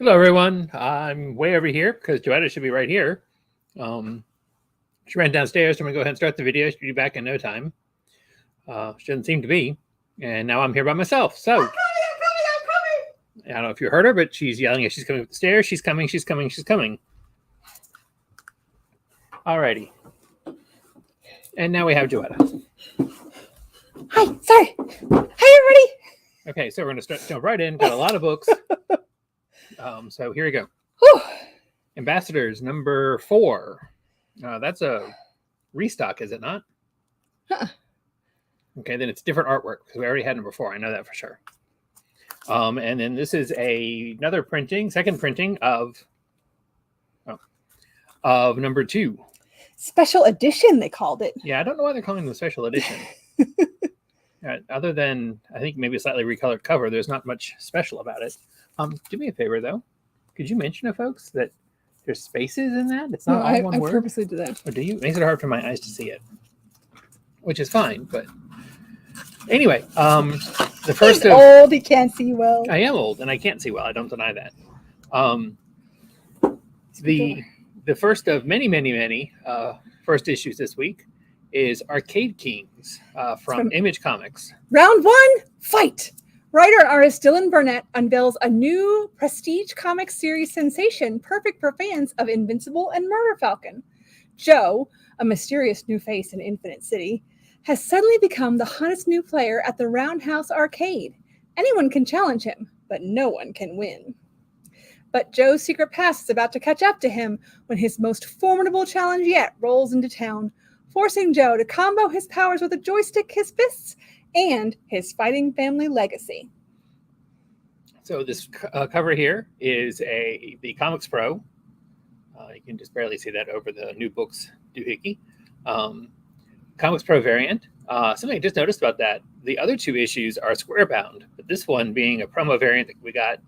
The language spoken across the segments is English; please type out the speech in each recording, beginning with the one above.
Hello, everyone. I'm way over here because Joetta should be right here. She ran downstairs. So I'm going to go ahead and start the video. She'll be back in no time. She doesn't seem to be. And now I'm here by myself. So, I'm coming. I don't know if you heard her, but she's yelling as she's coming up the stairs. She's coming, she's coming, she's coming. Alrighty. And now we have Joetta. Hi, sorry. Hi, everybody. Okay, so we're going to jump right in. Got a lot of books. So here we go. Whew. Ambassadors number 4. That's a restock, is it not? Huh. Okay, then it's different artwork because we already had number 4. I know that for sure. And then this is another printing, second printing of number 2. Special edition, they called it. Yeah, I don't know why they're calling them special edition. Other than, I think, maybe a slightly recolored cover, there's not much special about it. Do me a favor, though. Could you mention to folks that there's spaces in that? It's not all one word. I purposely did that. Or do you? It makes it hard for my eyes to see it, which is fine. But anyway, the first He's old. He can't see well. I am old, and I can't see well. I don't deny that. The first of many first issues this week is Arcade Kings from Image Comics. Round 1, fight! Writer and artist Dylan Burnett unveils a new prestige comic series sensation perfect for fans of Invincible and Murder Falcon. Joe, a mysterious new face in Infinite City, has suddenly become the hottest new player at the Roundhouse Arcade. Anyone can challenge him, but no one can win. But Joe's secret past is about to catch up to him when his most formidable challenge yet rolls into town, forcing Joe to combo his powers with a joystick, his fists, and his fighting family legacy. So this cover here is the Comics Pro. You can just barely see that over the new books doohickey. Comics Pro variant. Something I just noticed about that, the other 2 issues are square bound, but this one, being a promo variant that we got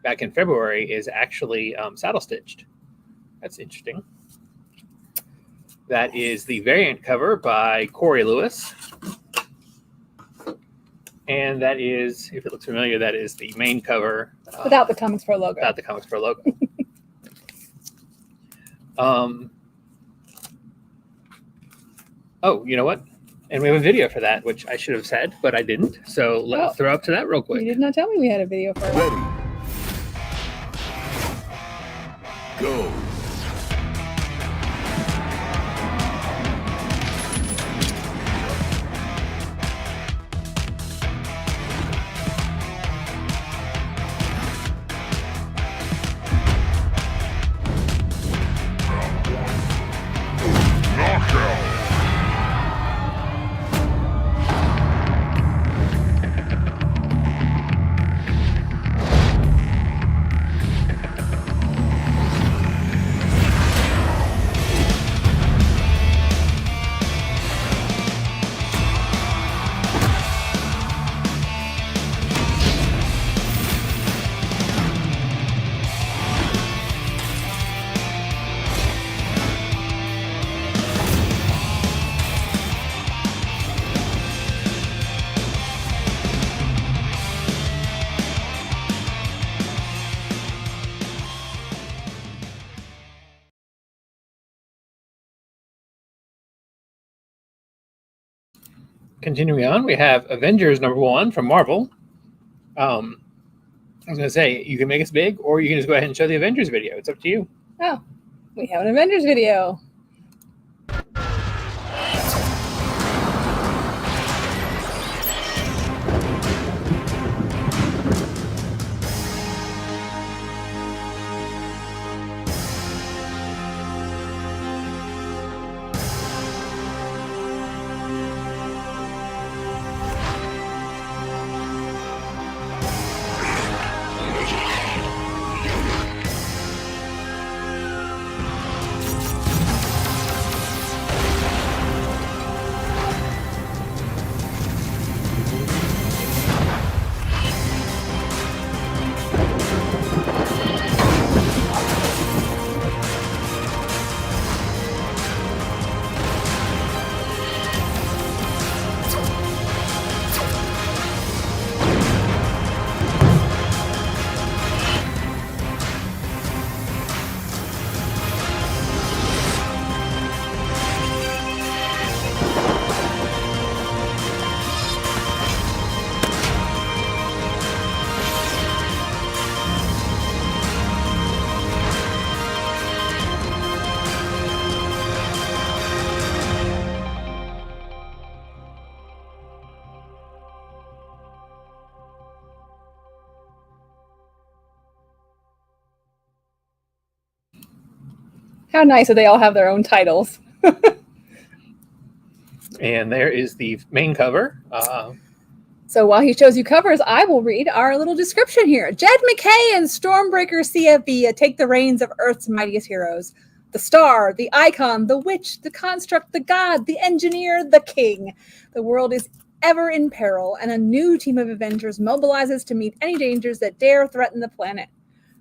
back in February, is actually saddle stitched. That's interesting. That is the variant cover by Corey Lewis. And that is, if it looks familiar, that is the main cover. Without the Comics Pro logo. Without the Comics Pro logo. Oh, you know what? And we have a video for that, which I should have said, but I didn't. So let's throw up to that real quick. You did not tell me we had a video for it. Ready. Go. Continuing on, we have Avengers number 1 from Marvel. I was going to say, you can make us big, or you can just go ahead and show the Avengers video. It's up to you. Oh, we have an Avengers video. How nice that they all have their own titles. And there is the main cover. So while he shows you covers, I will read our little description here. Jed McKay and Stormbreaker CFB take the reins of Earth's mightiest heroes. The star, the icon, the witch, the construct, the god, the engineer, the king. The world is ever in peril, and a new team of Avengers mobilizes to meet any dangers that dare threaten the planet.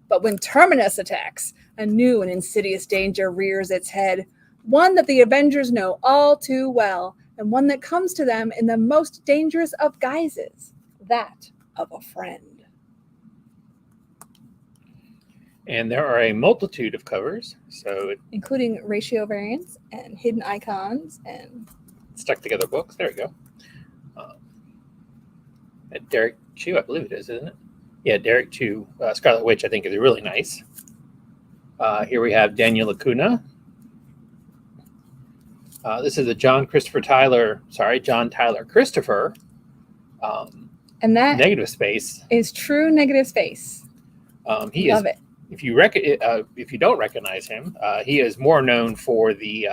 But when Terminus attacks, a new and insidious danger rears its head, one that the Avengers know all too well, and one that comes to them in the most dangerous of guises, that of a friend. And there are a multitude of covers, so Including ratio variants and hidden icons and stuck together books. There we go. Derek Chu, I believe it is, isn't it? Yeah, Derek Chu, Scarlet Witch, I think is really nice. Here we have Daniel Acuna. This is a John Tyler Christopher. and that Negative Space is true negative space. He Love is. it. If you don't recognize him, he is more known for the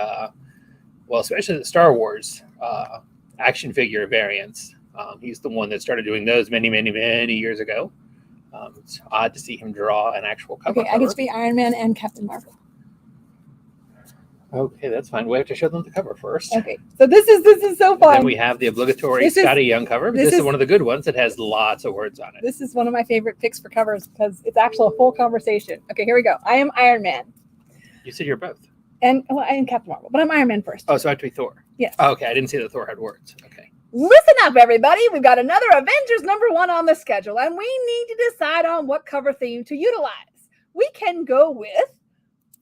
especially the Star Wars action figure variants. He's the one that started doing those many years ago. It's odd to see him draw an actual cover. Okay, I get to be Iron Man and Captain Marvel. Okay, that's fine. We have to show them the cover first. Okay, so this is so fun. Then we have the obligatory Scotty Young cover. But this is one of the good ones. It has lots of words on it. This is one of my favorite picks for covers because it's actually a full conversation. Okay, here we go. I am Iron Man. You said you're both. And I am Captain Marvel, but I'm Iron Man first. Oh, so I have to be Thor. Yes. Oh, okay, I didn't see that Thor had words. Okay. Listen up, everybody. We've got another Avengers #1 on the schedule, and we need to decide on what cover theme to utilize. We can go with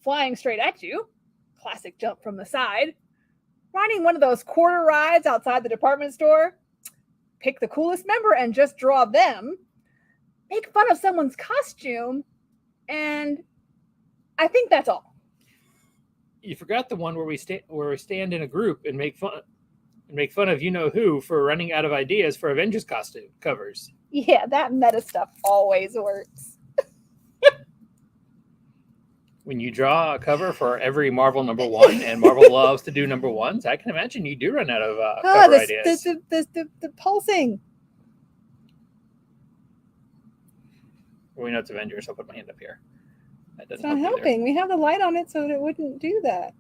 Flying Straight at You, classic jump from the side, riding one of those quarter rides outside the department store, pick the coolest member and just draw them, make fun of someone's costume, and I think that's all. You forgot the one where we stand in a group and make fun of you know who for running out of ideas for Avengers costume covers. Yeah, that meta stuff always works. When you draw a cover for every Marvel #1, and Marvel loves to do #1s, I can imagine you do run out of cover ideas. The pulsing. We know it's Avengers. I'll put my hand up here. That It's doesn't not help either. helping. We have the light on it so that it wouldn't do that.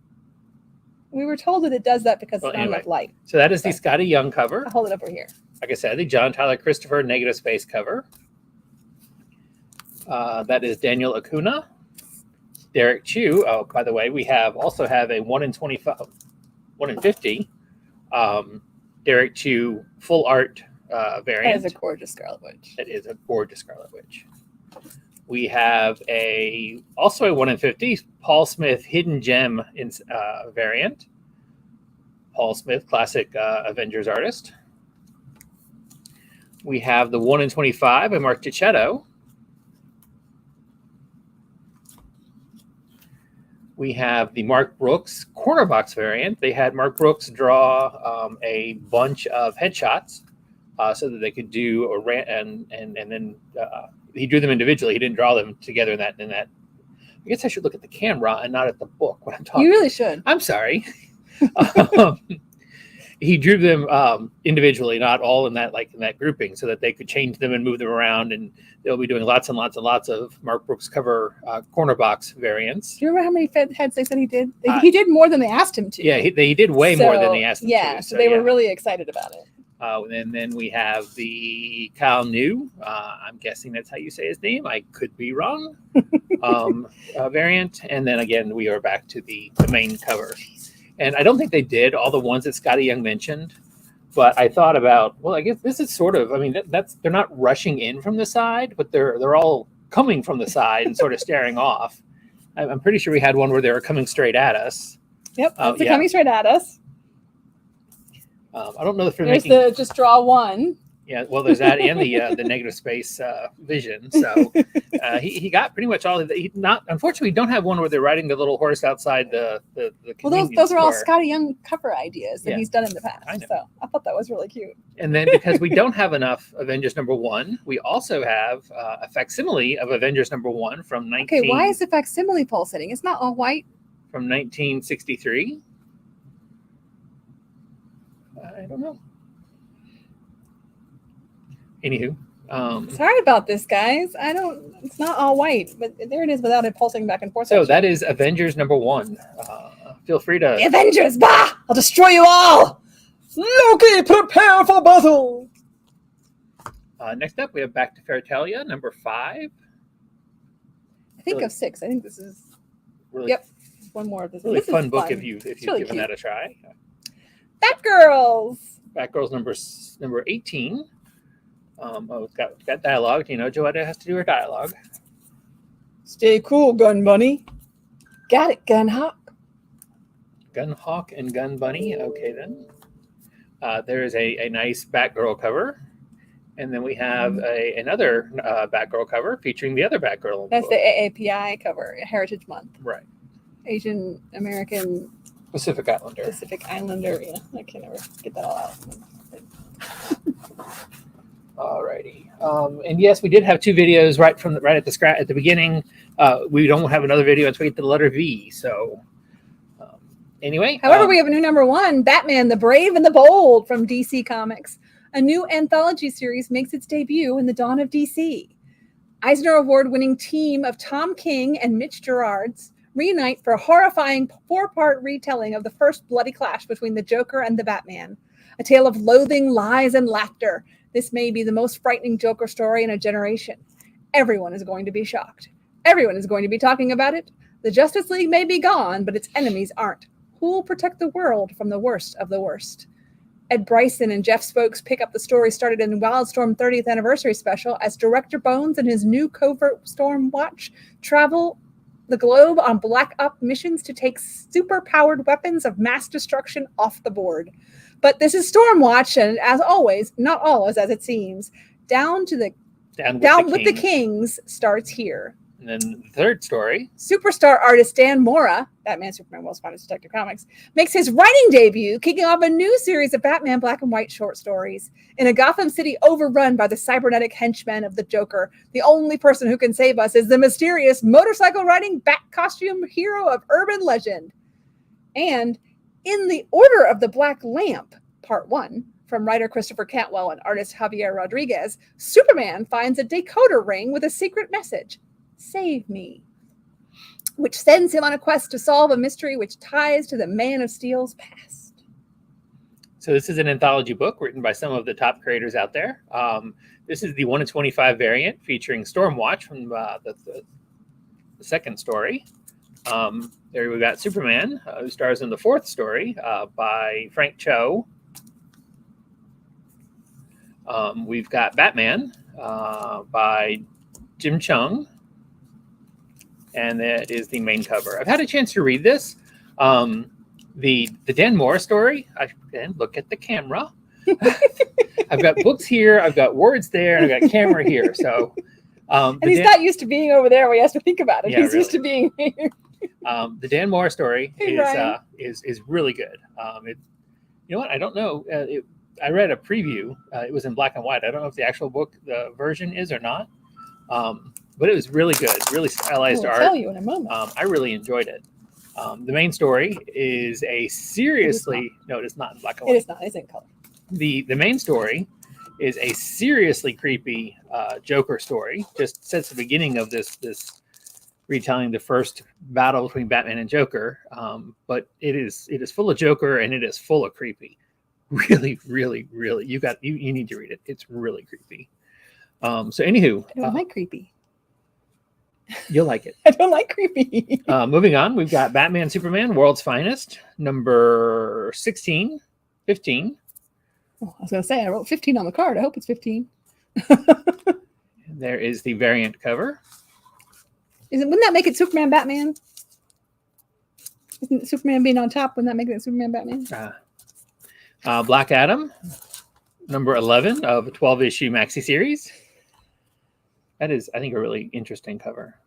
We were told that it does that because it's not enough light. So that is the Scotty Young cover. I'll hold it over here. Like I said, the John Tyler Christopher Negative Space cover. That is Daniel Acuna. Derek Chu. Oh, by the way, we also have a 1 in 25, 1 in 50. Derek Chu full art variant. That is a gorgeous Scarlet Witch. It is a gorgeous Scarlet Witch. We have also a 1 in 50 Paul Smith Hidden Gem variant. Paul Smith, classic Avengers artist. We have the 1 in 25 by Mark Gicchetto. We have the Mark Brooks corner box variant. They had Mark Brooks draw a bunch of headshots so that they could do a and then he drew them individually. He didn't draw them together in that. I guess I should look at the camera and not at the book when I'm talking. You really should. I'm sorry. He drew them individually, not all in that grouping, so that they could change them and move them around. And they'll be doing lots and lots and lots of Mark Brooks cover corner box variants. Do you remember how many heads they said he did? He did more than they asked him to. Yeah, he did way more than they asked him to. Yeah, so they were really excited about it. And then we have the Kyle New. I'm guessing that's how you say his name. I could be wrong. Variant. And then again, we are back to the main cover. And I don't think they did all the ones that Scotty Young mentioned, but I thought about, well, I guess this is sort of, I mean, they're not rushing in from the side, but they're all coming from the side and sort of staring off. I'm pretty sure we had one where they were coming straight at us. Yep, they're coming straight at us. I don't know if they're There's making the just draw one. Yeah, well, there's that and the negative space vision. So he got pretty much all of the. Unfortunately, we don't have one where they're riding the little horse outside the. Well, those are all Scotty Young cover ideas that he's done in the past. I know. So I thought that was really cute. And then because we don't have enough Avengers #1, we also have a facsimile of Avengers #1 from 19. Okay, why is the facsimile pulsating? It's not all white. from 1963. I don't know. Anywho. Sorry about this, guys. It's not all white, but there it is without it pulsing back and forth. So that is Avengers #1. Feel free to... The Avengers, bah! I'll destroy you all! Loki, prepare for battle! Next up, we have Back to Fairtalia, #5. I think Really- of 6. I think this is... Really, Yep. One more of this. really This is fun book fun. if you've really given cute. that a try. Batgirls! Batgirl's number 18. It's got dialogue. You know, Joetta has to do her dialogue. Stay cool, Gun Bunny. Got it, Gun Hawk. Gunhawk and Gun Bunny. Okay, then. There is a nice Batgirl cover. And then we have another Batgirl cover featuring the other Batgirl. In That's the the book. AAPI cover, Heritage Month. Right. Asian American Pacific Islander. Pacific Islander. Yeah, I can never get that all out. Alrighty. And yes, we did have 2 videos right at the beginning. We don't have another video until we get to the letter V. So anyway. However, we have a new #1, Batman, the Brave and the Bold from DC Comics. A new anthology series makes its debut in the dawn of DC. Eisner Award-winning team of Tom King and Mitch Gerads reunite for a horrifying 4-part retelling of the first bloody clash between the Joker and the Batman. A tale of loathing, lies, and laughter. This may be the most frightening Joker story in a generation. Everyone is going to be shocked. Everyone is going to be talking about it. The Justice League may be gone, but its enemies aren't. Who will protect the world from the worst of the worst? Ed Bryson and Jeff Spokes pick up the story started in Wildstorm 30th Anniversary Special as Director Bones and his new covert Storm Watch travel the globe on Black Op missions to take super-powered weapons of mass destruction off the board. But this is Stormwatch, and as always, not all is as it seems. Down with the Kings starts here. And then the third story. Superstar artist Dan Mora, Batman, Superman, World's Finest Detective Comics, makes his writing debut, kicking off a new series of Batman black and white short stories. In a Gotham City overrun by the cybernetic henchmen of the Joker, the only person who can save us is the mysterious motorcycle-riding bat costume hero of urban legend. And In the Order of the Black Lamp, Part 1, from writer Christopher Cantwell and artist Javier Rodriguez, Superman finds a decoder ring with a secret message. Save me, which sends him on a quest to solve a mystery which ties to the Man of Steel's past. So this is an anthology book written by some of the top creators out there. This is the 1-in-25 variant featuring Stormwatch from the second story. There we got Superman, who stars in the 4th story by Frank Cho. We've got Batman by Jim Chung. And that is the main cover. I've had a chance to read this. The Dan Mora story. Again, look at the camera. I've got books here. I've got words there, and I've got camera here. So, and he's not used to being over there where he has to think about it. Yeah, he's used to being here. The Dan Mora story Hey, is really good. You know what? I don't know. I read a preview. It was in black and white. I don't know if the actual book version is or not. But it was really good, really stylized art. I'll tell you in a moment. I really enjoyed it. The main story is a seriously... No, it is not in black and white. It is not. It's in color. The main story is a seriously creepy Joker story. Just sets the beginning of this retelling the first battle between Batman and Joker. But it is full of Joker and it is full of creepy. Really, really, really. You need to read it. It's really creepy. So anywho, I don't like creepy. You'll like it. I don't like creepy. Moving on, we've got Batman, Superman, World's Finest, number 15. Oh, I was going to say, I wrote 15 on the card. I hope it's 15. There is the variant cover. Wouldn't that make it Superman, Batman? Isn't Superman being on top? Wouldn't that make it Superman, Batman? Black Adam, number 11 of a 12-issue maxi series. That is, I think, a really interesting cover.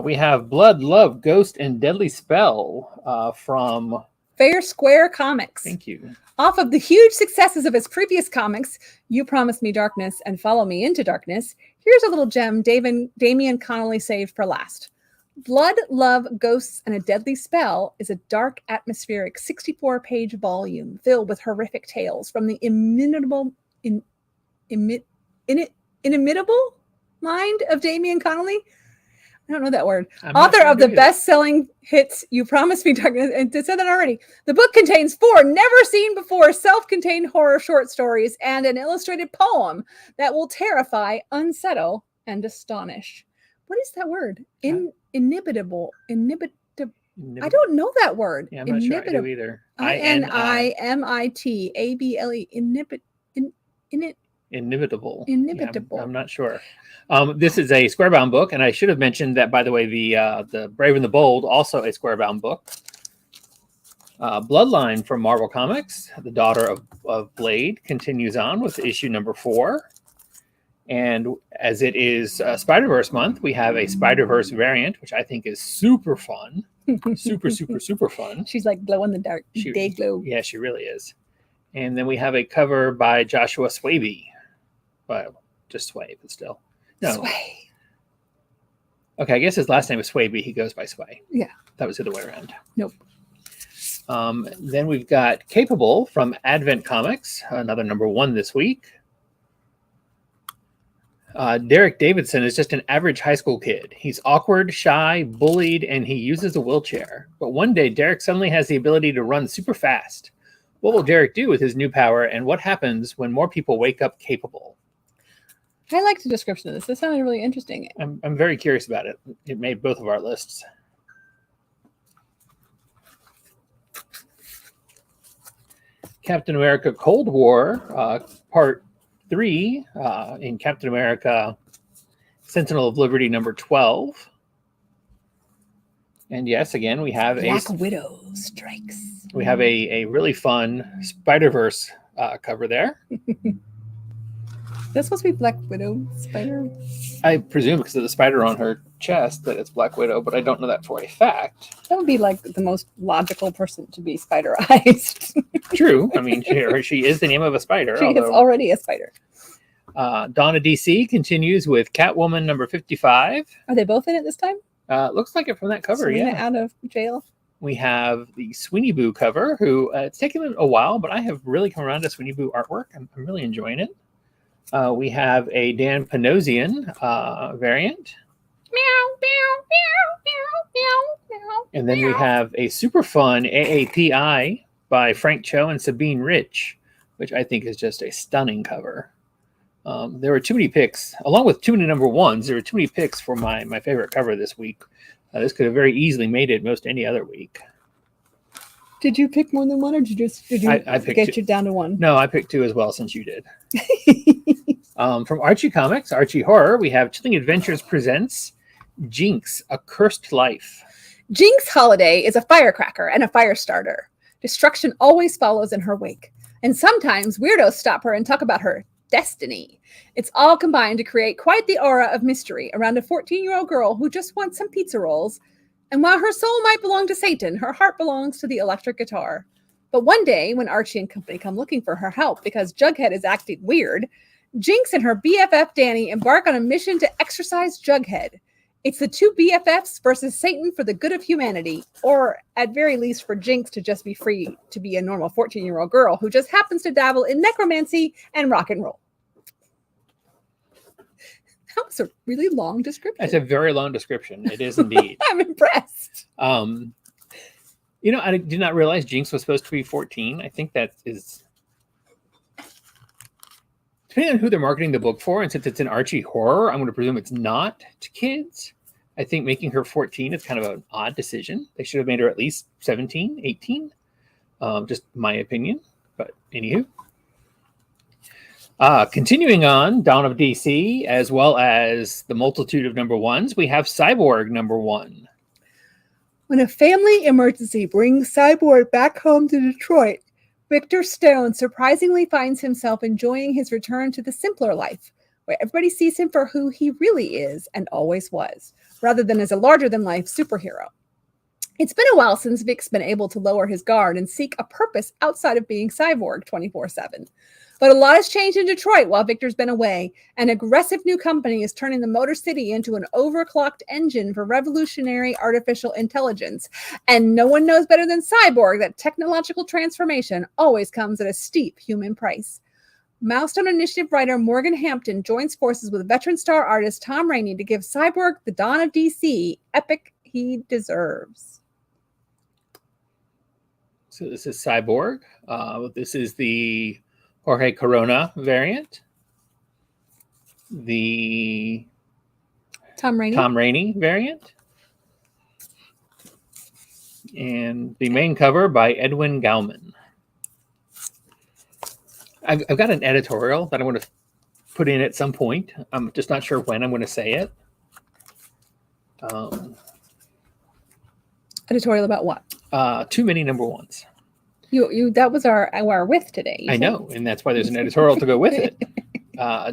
We have Blood, Love, Ghost, and Deadly Spell from... Fair Square Comics. Thank you. Off of the huge successes of his previous comics, You Promised Me Darkness and Follow Me Into Darkness, here's a little gem Damian Connolly saved for last. Blood, Love, Ghosts, and a Deadly Spell is a dark, atmospheric 64-page volume filled with horrific tales from the inimitable mind of Damien Connolly. I don't know that word. Author of the best-selling hits You Promised Me, Darkness, and I said that already. The book contains 4 never-seen-before self-contained horror short stories and an illustrated poem that will terrify, unsettle, and astonish. What is that word? Inimitable. I don't know that word. Yeah, I'm not sure I do either. Inimitable. Inimitable. Inimitable. Yeah, I'm not sure. This is a square-bound book, and I should have mentioned that, by the way, the Brave and the Bold, also a square-bound book. Bloodline from Marvel Comics, the daughter of Blade, continues on with issue number 4. And as it is Spider-Verse month, we have a Spider-Verse variant, which I think is super fun. Super fun. She's like glow in the dark. Day glow. Yeah, she really is. And then we have a cover by Joshua Swaby. Well, just Sway, but still. No. Sway. Okay, I guess his last name is Swaby. He goes by Sway. Yeah. That was the other way around. Nope. Then we've got Capable from Advent Comics, another number 1 this week. Derek Davidson is just an average high school kid. He's awkward, shy, bullied, and he uses a wheelchair. But one day, Derek suddenly has the ability to run super fast. What will Derek do with his new power, and what happens when more people wake up capable? I liked the description of this. This sounded really interesting. I'm very curious about it. It made both of our lists. Captain America Cold War, Part 3 in Captain America Sentinel of Liberty number 12. And yes, again, we have Black Widow strikes. We have a really fun Spider-Verse cover there. That's supposed to be Black Widow spider? I presume because of the spider on her chest that it's Black Widow, but I don't know that for a fact. That would be like the most logical person to be spiderized. True. I mean, she is the name of a spider. She is already a spider. Dawn of DC continues with Catwoman number 55. Are they both in it this time? Looks like it from that cover, Selena yeah. out of jail. We have the Sweeney Boo cover, who it's taken a while, but I have really come around to Sweeney Boo artwork. I'm really enjoying it. We have a Dan Panosian variant. Meow, meow, meow, meow, meow, meow. And then we have a super fun AAPI by Frank Cho and Sabine Rich, which I think is just a stunning cover. There were too many picks, along with too many number 1s. There were too many picks for my favorite cover this week. This could have very easily made it most any other week. Did you pick more than one, or did you I picked get 2. you down to 1? No, I picked 2 as well, since you did. From Archie Comics, Archie Horror, we have Chilling Adventures presents Jinx, A Cursed Life. Jinx Holiday is a firecracker and a fire starter. Destruction always follows in her wake. And sometimes weirdos stop her and talk about her destiny. It's all combined to create quite the aura of mystery around a 14-year-old girl who just wants some pizza rolls. And while her soul might belong to Satan, her heart belongs to the electric guitar. But one day, when Archie and company come looking for her help because Jughead is acting weird, Jinx and her BFF Danny embark on a mission to exorcise Jughead. It's the 2 BFFs versus Satan for the good of humanity, or at very least for Jinx to just be free to be a normal 14-year-old girl who just happens to dabble in necromancy and rock and roll. That was a really long description. That's a very long description. It is indeed. I'm impressed. I did not realize Jinx was supposed to be 14. I think that is, depending on who they're marketing the book for, and since it's an Archie horror, I'm going to presume it's not to kids. I think making her 14 is kind of an odd decision. They should have made her at least 17, 18. Just my opinion. But anywho. Continuing on, Dawn of DC, as well as the multitude of number 1s, we have Cyborg number 1. When a family emergency brings Cyborg back home to Detroit, Victor Stone surprisingly finds himself enjoying his return to the simpler life, where everybody sees him for who he really is and always was, rather than as a larger-than-life superhero. It's been a while since Vic's been able to lower his guard and seek a purpose outside of being cyborg 24/7. But a lot has changed in Detroit while Victor's been away. An aggressive new company is turning the Motor City into an overclocked engine for revolutionary artificial intelligence. And no one knows better than Cyborg that technological transformation always comes at a steep human price. Milestone Initiative writer Morgan Hampton joins forces with veteran star artist Tom Rainey to give Cyborg the Dawn of DC epic he deserves. So this is Cyborg. This is the Jorge Corona variant. The Tom Rainey variant. And the main cover by Edwin Gauman. I've got an editorial that I want to put in at some point. I'm just not sure when I'm going to say it. Editorial about what? Too many number ones. You that was our with today. I know, and that's why there's an editorial to go with it.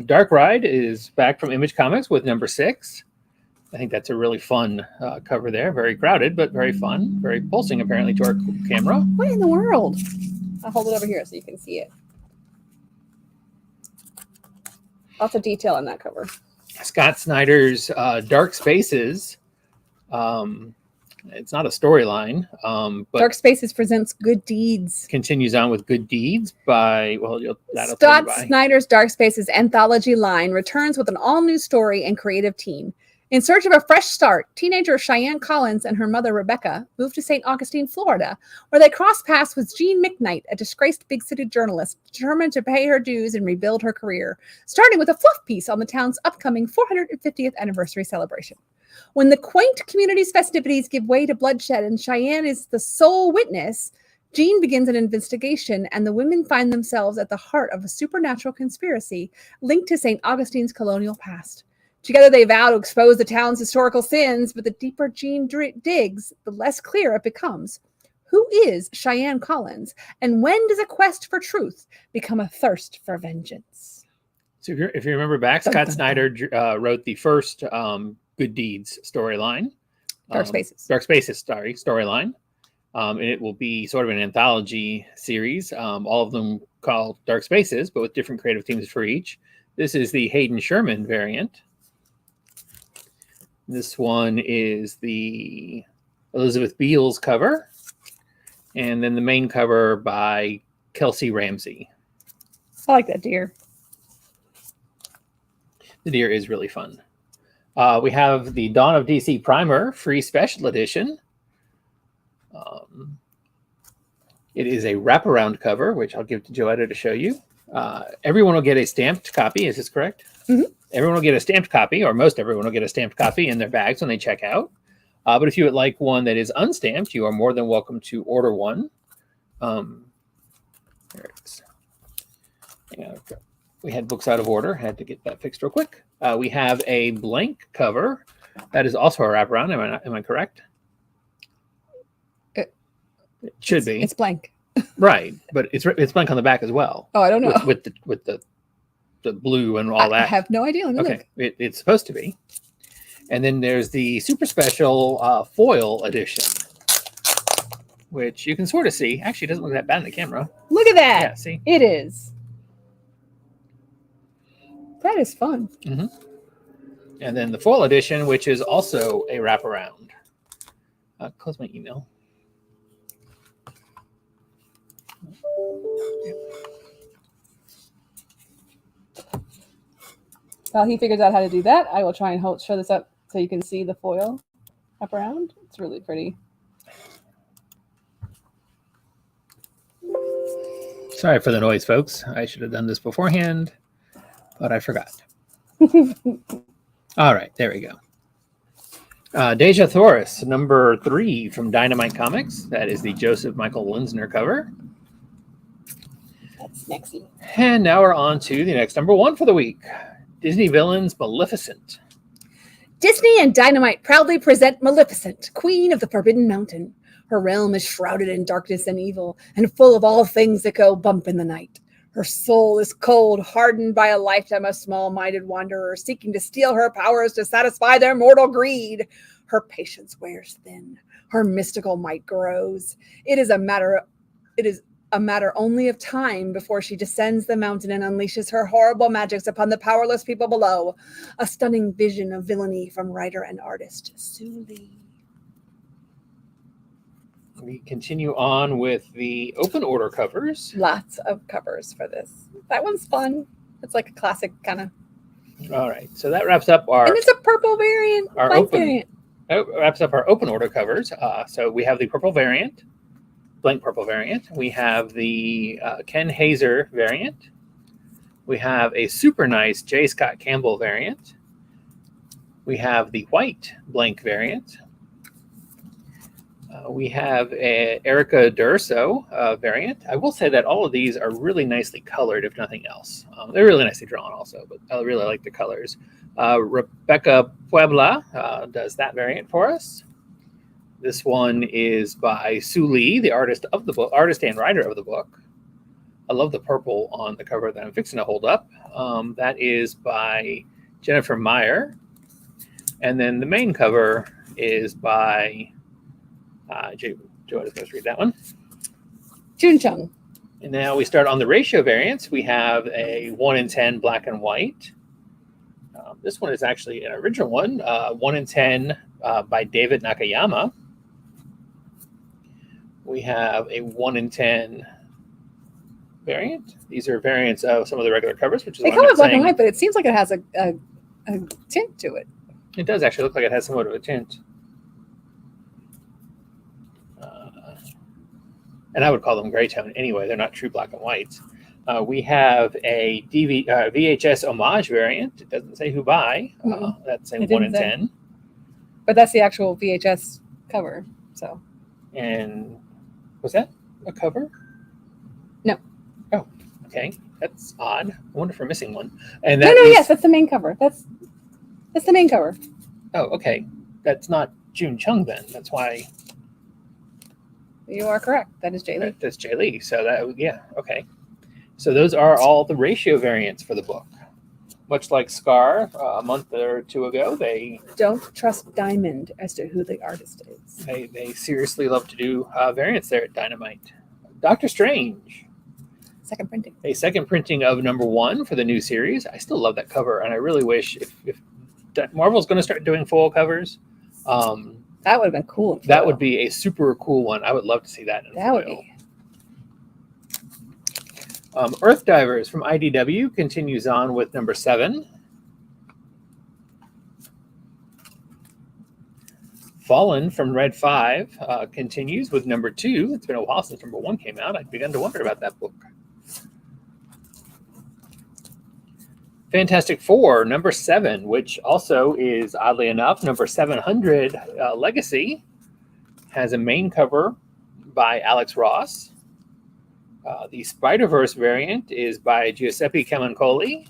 Dark Ride is back from Image Comics with number 6. I think that's a really fun cover there. Very crowded, but very fun. Very pulsing, apparently, to our camera. What in the world? I'll hold it over here so you can see it. Lots of detail in that cover. Scott Snyder's Dark Spaces. It's not a storyline, but Dark Spaces presents Good Deeds. Continues on with Good Deeds by, Scott Snyder's Dark Spaces anthology line returns with an all-new story and creative team. In search of a fresh start, teenager Cheyenne Collins and her mother Rebecca moved to St. Augustine, Florida, where they cross paths with Jean McKnight, a disgraced big city journalist determined to pay her dues and rebuild her career, starting with a fluff piece on the town's upcoming 450th anniversary celebration. When the quaint community's festivities give way to bloodshed and Cheyenne is the sole witness, Jean begins an investigation and the women find themselves at the heart of a supernatural conspiracy linked to St. Augustine's colonial past. Together they vow to expose the town's historical sins, but the deeper Jean digs, the less clear it becomes. Who is Cheyenne Collins, and when does a quest for truth become a thirst for vengeance? So if you remember back, Scott Snyder wrote the first Good Deeds storyline. Dark Spaces, storyline. And it will be sort of an anthology series, all of them called Dark Spaces, but with different creative teams for each. This is the Hayden Sherman variant. This one is the Elizabeth Beals cover, and then the main cover by Kelsey Ramsey. I like that deer. The deer is really fun. We have the Dawn of DC Primer Free Special Edition. It is a wraparound cover, which I'll give to Joetta to show you. Everyone will get a stamped copy. Is this correct? Mm-hmm. Everyone will get a stamped copy, or most everyone will get a stamped copy in their bags when they check out. But if you would like one that is unstamped, you are more than welcome to order one. There it is. We had books out of order. Had to get that fixed real quick. We have a blank cover. That is also a wraparound. Am I correct? It should be. It's blank. Right, but it's blank on the back as well. Oh, I don't know. With the blue and all that. I have no idea. Okay, it's supposed to be. And then there's the super special foil edition, which you can sort of see. Actually, it doesn't look that bad in the camera. Look at that. Yeah, see? It is. That is fun. Mm-hmm. And then the foil edition, which is also a wraparound. Close my email. While he figures out how to do that, I will try and show this up so you can see the foil up around. It's really pretty. Sorry for the noise, folks. I should have done this beforehand, but I forgot. All right, there we go. Deja Thoris, number 3 from Dynamite Comics. That is the Joseph Michael Linsner cover. That's nexty. And now we're on to the next number 1 for the week. Disney Villains Maleficent. Disney and Dynamite proudly present Maleficent, Queen of the Forbidden Mountain. Her realm is shrouded in darkness and evil, and full of all things that go bump in the night. Her soul is cold, hardened by a lifetime of small-minded wanderers seeking to steal her powers to satisfy their mortal greed. Her patience wears thin. Her mystical might grows. It is a matter only of time before she descends the mountain and unleashes her horrible magics upon the powerless people below. A stunning vision of villainy from writer and artist Sue Lee. We continue on with the open order covers. Lots of covers for this. That one's fun. It's like a classic kind of. All right, so that wraps up our. And it's a purple variant. Our blank open. variant. Wraps up our open order covers. So we have the purple variant, blank purple variant. We have the Ken Hazer variant. We have a super nice J. Scott Campbell variant. We have the white blank variant. We have a Erica Durso variant. I will say that all of these are really nicely colored, if nothing else. They're really nicely drawn also, but I really like the colors. Rebecca Puebla does that variant for us. This one is by Sue Lee, the artist of the book, artist and writer of the book. I love the purple on the cover that I'm fixing to hold up. That is by Jennifer Meyer. And then the main cover is by Joetta's supposed to read that one. June Chung. And now we start on the ratio variants. We have a 1 in 10 black and white. This one is actually an original one, 1 in 10 by David Nakayama. We have a 1 in 10 variant. These are variants of some of the regular covers, which is They come in black and white, but it seems like it has a tint to it. It does actually look like it has somewhat of a tint. And I would call them gray tone anyway. They're not true black and whites. We have a VHS homage variant. It doesn't say who by. That's a 1 in 10. But that's the actual VHS cover. So. And was that a cover? No. Oh, okay. That's odd. I wonder if we're missing one. And yes, that's the main cover. That's the main cover. Oh, okay. That's not June Chung then. That's why. You are correct. That is Jay Lee. That's Jay Lee. So okay. So those are all the ratio variants for the book. Much like Scar a month or two ago, they don't trust Diamond as to who the artist is. They seriously love to do variants there at Dynamite. Doctor Strange. Second printing. A second printing of #1 for the new series. I still love that cover, and I really wish if Marvel's going to start doing full covers. That would have been cool. That would be a super cool one. I would love to see that. That would be. Earth Divers from IDW continues on with #7. Fallen from Red 5 continues with #2. It's been a while since #1 came out. I'd begun to wonder about that book. Fantastic Four, #7, which also is, oddly enough, #700 Legacy, has a main cover by Alex Ross. The Spider-Verse variant is by Giuseppe Camuncoli.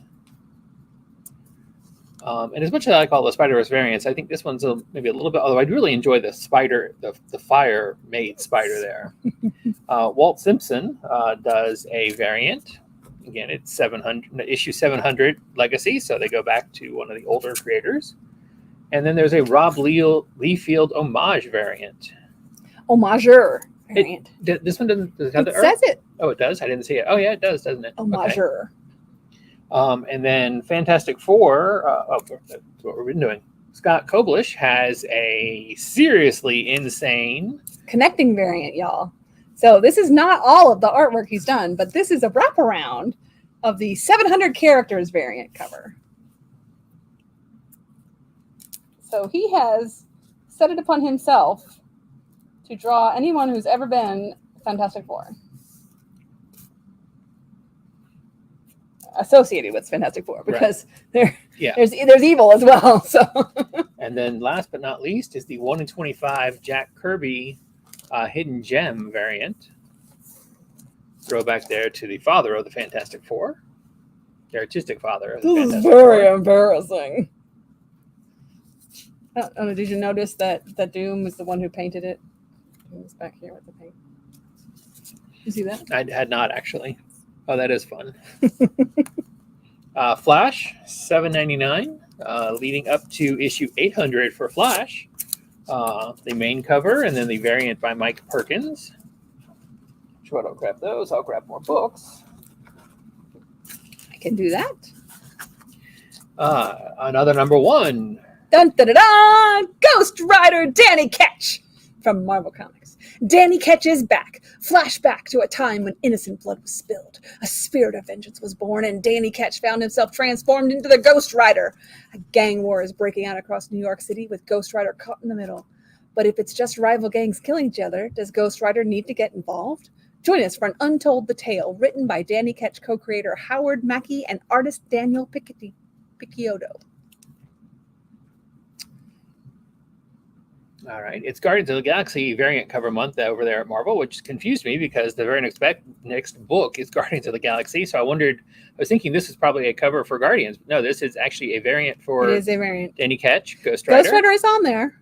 And as much as I like all the Spider-Verse variants, I think this one's maybe a little bit, although I'd really enjoy the spider, the fire-made spider there. Walt Simpson does a variant. Again, it's issue 700 Legacy, so they go back to one of the older creators. And then there's a Rob Liefeld homage variant. Homager variant. This one doesn't have it says it. Oh, it does? I didn't see it. Oh, yeah, it does, doesn't it? Homager. Okay. And then Fantastic Four, that's what we've been doing. Scott Koblish has a seriously insane connecting variant, y'all. So this is not all of the artwork he's done, but this is a wraparound of the 700 characters variant cover. So he has set it upon himself to draw anyone who's ever been Fantastic Four. Associated with Fantastic Four, because there's evil as well. So. And then last but not least is the 1 in 25 Jack Kirby Hidden Gem variant. Throwback there to the father of the Fantastic Four, the artistic father of the Fantastic Four. This is very embarrassing. Oh, did you notice that Doom was the one who painted it? It's back here with the paint. You see that? I had not actually. Oh, that is fun. Flash, $7.99, leading up to issue 800 for Flash. the main cover, and then the variant by Mike Perkins. Sure, I'll grab those. I'll grab more books. I can do that. Another number one. Dun dun dun dun! Ghost Rider Danny Ketch from Marvel Comics. Danny Ketch is back. Flashback to a time when innocent blood was spilled. A spirit of vengeance was born, and Danny Ketch found himself transformed into the Ghost Rider. A gang war is breaking out across New York City with Ghost Rider caught in the middle. But if it's just rival gangs killing each other, does Ghost Rider need to get involved? Join us for an Untold the Tale, written by Danny Ketch co-creator Howard Mackey and artist Daniel Picciotto. All right. It's Guardians of the Galaxy variant cover month over there at Marvel, which confused me because the very next book is Guardians of the Galaxy. So I was thinking this is probably a cover for Guardians. No, this is actually a variant for It is a variant. Danny Ketch, Ghost Rider. Ghost Rider is on there.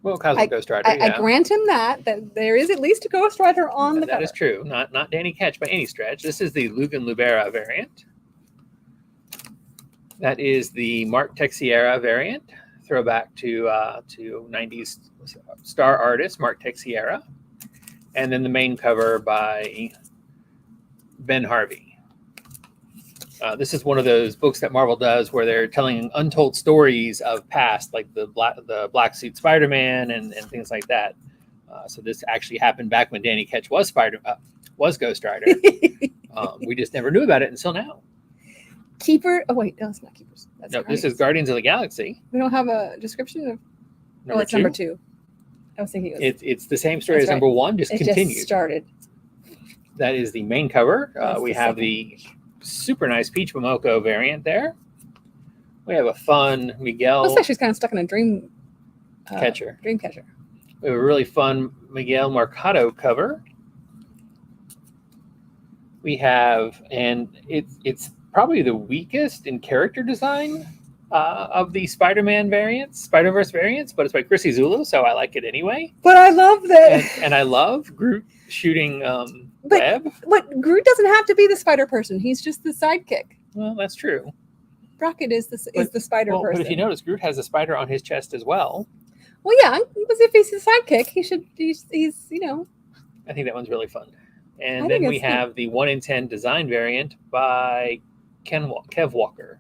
Well, Cosmic Ghost Rider, I grant him that there is at least a Ghost Rider on the cover. That is true. Not Danny Ketch by any stretch. This is the Lugan Lubera variant. That is the Mark Texiera variant. Throwback to 90s star artist Mark Texiera. And then the main cover by Ben Harvey. This is one of those books that Marvel does where they're telling untold stories of past, like the black suit Spider-Man and things like that. So this actually happened back when Danny Ketch was Ghost Rider. We just never knew about it until now. Keeper. Oh wait, no, it's not Keepers. No, this is Guardians of the Galaxy. We don't have a description of. Number two. I was thinking it's the same story as number one, just continued. Just started. That is the main cover. We have the super nice Peach Momoko variant there. We have a fun Miguel. Looks like she's kind of stuck in a dream catcher. Dream catcher. We have a really fun Miguel Mercado cover. We have, and it's probably the weakest in character design of the Spider-Verse variants, but it's by Chris Zulu, so I like it anyway. But I love that. And I love Groot shooting web. But Groot doesn't have to be the spider person. He's just the sidekick. Well, that's true. Rocket is the spider person. But if you notice, Groot has a spider on his chest as well. Well, yeah, because if he's the sidekick, he's I think that one's really fun. And then we have the 1 in 10 design variant by Kev Walker.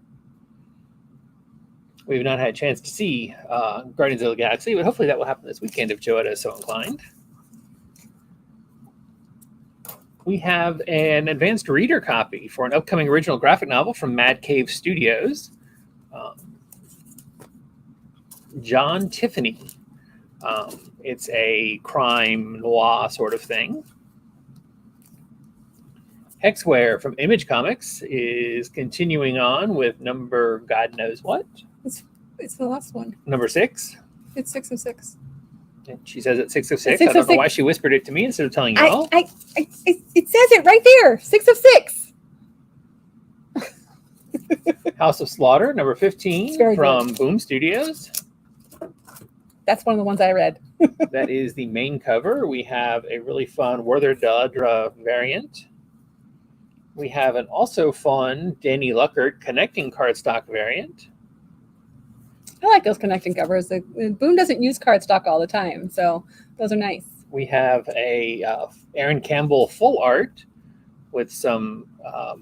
We've not had a chance to see Guardians of the Galaxy, but hopefully that will happen this weekend if Joetta is so inclined. We have an advanced reader copy for an upcoming original graphic novel from Mad Cave Studios. John Tiffany. It's a crime noir sort of thing. Hexware from Image Comics is continuing on with number God knows what. It's the last one. Number 6. It's 6 of 6. And she says it's 6 of 6. I don't know why she whispered it to me instead of telling you all. It says it right there. 6 of 6. House of Slaughter, number 15 from good. Boom Studios. That's one of the ones I read. That is the main cover. We have a really fun Werther Dodra variant. We have an also fun Danny Luckert connecting cardstock variant. I like those connecting covers. Boom doesn't use cardstock all the time, so those are nice. We have a Aaron Campbell full art with some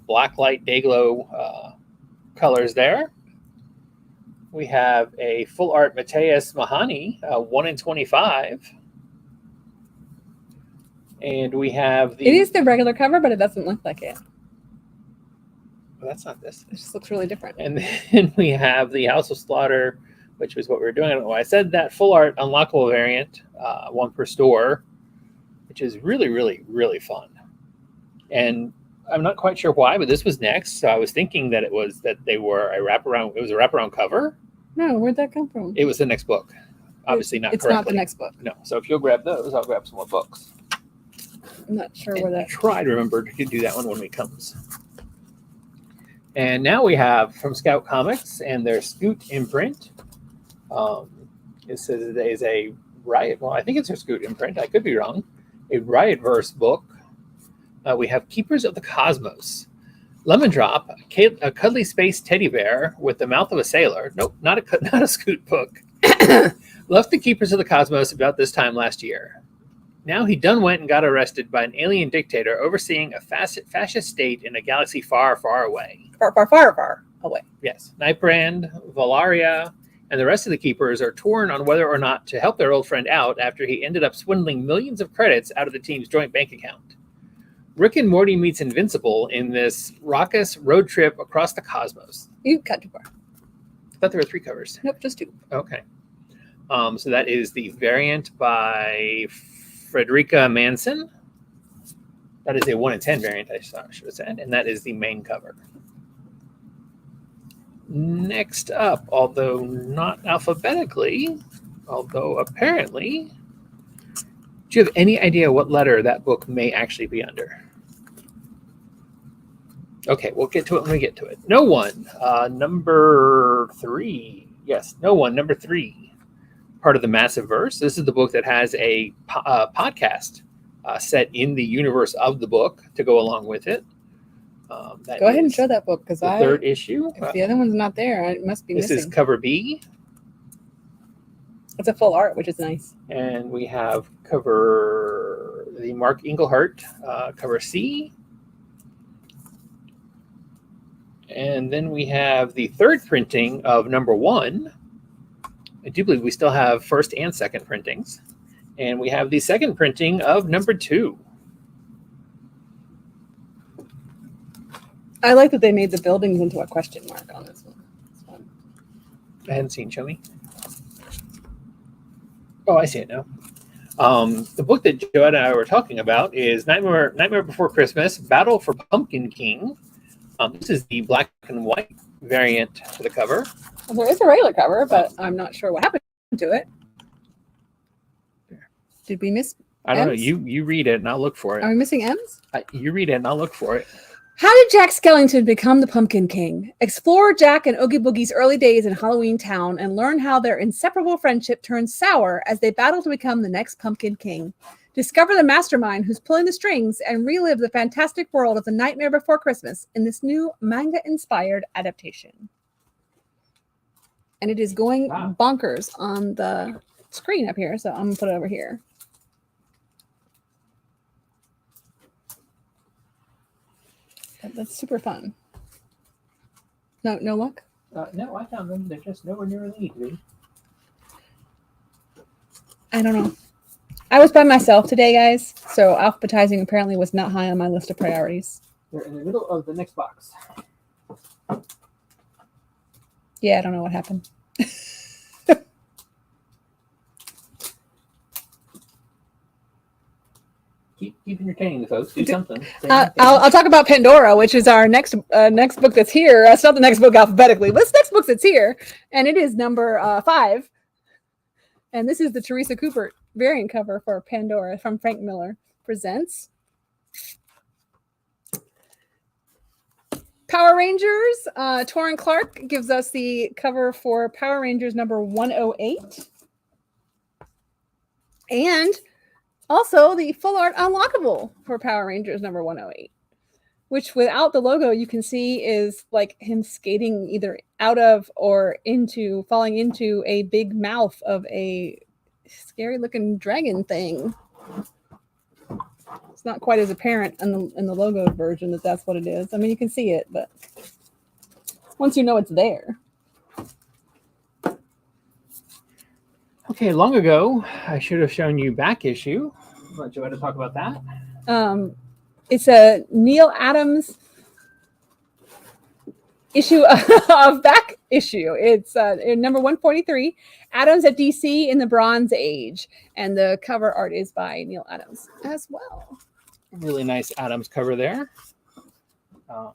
blacklight Dayglow colors there. We have a full art Mateus Mahani, 1 in 25. And we have It is the regular cover, but it doesn't look like it. Well, that's not this. It just looks really different. And then we have the House of Slaughter, which was what we were doing. I don't know why I said that. Full art unlockable variant, 1 per store, which is really, really, really fun. And I'm not quite sure why, but this was next. So I was thinking that it was a wraparound cover. No, where'd that come from? It was the next book. Obviously not It's correctly. not the next book. No. So if you'll grab those, I'll grab some more books. I'm not sure where that. Try to remember to do that one when it comes. And now we have from Scout Comics and their Scoot imprint. It says it is a Riot. Well, I think it's their Scoot imprint. I could be wrong. A Riotverse book. We have Keepers of the Cosmos. Lemon Drop, a cuddly space teddy bear with the mouth of a sailor. Nope, not a Scoot book. Left the Keepers of the Cosmos about this time last year. Now he done went and got arrested by an alien dictator overseeing a fascist state in a galaxy far, far away. Far, far, far, far away. Yes. Nightbrand, Valaria, and the rest of the Keepers are torn on whether or not to help their old friend out after he ended up swindling millions of credits out of the team's joint bank account. Rick and Morty meets Invincible in this raucous road trip across the cosmos. You cut too far. I thought there were 3 covers. Nope, just 2. Okay. So that is the variant by Frederica Manson. That is a 1 in 10 variant, I should have said. And that is the main cover. Next up, although not alphabetically, although apparently, do you have any idea what letter that book may actually be under? Okay, we'll get to it when we get to it. No One, number 3. Yes, No One, number 3. Part of the Massive Verse. This is the book that has a podcast set in the universe of the book to go along with it. Go ahead and show that book, because the 3rd issue. If the other one's not there, it must be this missing. This is cover B. It's a full art, which is nice. And we have cover the Mark Englehart, cover C. And then we have the 3rd printing of number 1. I do believe we still have 1st and 2nd printings. And we have the 2nd printing of number 2. I like that they made the buildings into a question mark on this one. It's fun. I hadn't seen. Show me. Oh, I see it now. The book that Joetta and I were talking about is Nightmare Before Christmas, Battle for Pumpkin King. This is the black and white variant for the cover. Well, there is a regular cover, but I'm not sure what happened to it. Did we miss I don't M's? know. You read it and I'll look for it. Are we missing M's? You read it and I'll look for it. How did Jack Skellington become the Pumpkin King? Explore Jack and Oogie Boogie's early days in Halloween Town and learn how their inseparable friendship turns sour as they battle to become the next Pumpkin King. Discover the mastermind who's pulling the strings and relive the fantastic world of The Nightmare Before Christmas in this new manga-inspired adaptation. And it is going bonkers on the screen up here, so I'm going to put it over here. That's super fun. No luck? No, I found them. They're just nowhere near where they need to be. I don't know. I was by myself today, guys, so alphabetizing apparently was not high on my list of priorities. They're in the middle of the next box. Yeah, I don't know what happened. Keep entertaining the folks. Do something. I'll talk about Pandora, which is our next book that's here. It's not the next book alphabetically, but it's next book that's here, and it is number 5. And this is the Teresa Cooper variant cover for Pandora from Frank Miller Presents. Power Rangers. Torrin Clark gives us the cover for Power Rangers number 108. And also the full art unlockable for Power Rangers number 108, which without the logo you can see is like him skating either out of or into, falling into a big mouth of a scary looking dragon thing. It's not quite as apparent in the logo version that that's what it is. I mean, you can see it, but once you know it's there. Okay, long ago, I should have shown you back issue. Want Joetta to talk about that? It's a Neil Adams issue of back issue. It's in number 143, Adams at DC in the Bronze Age. And the cover art is by Neil Adams as well. Really nice Adams cover there. Okay,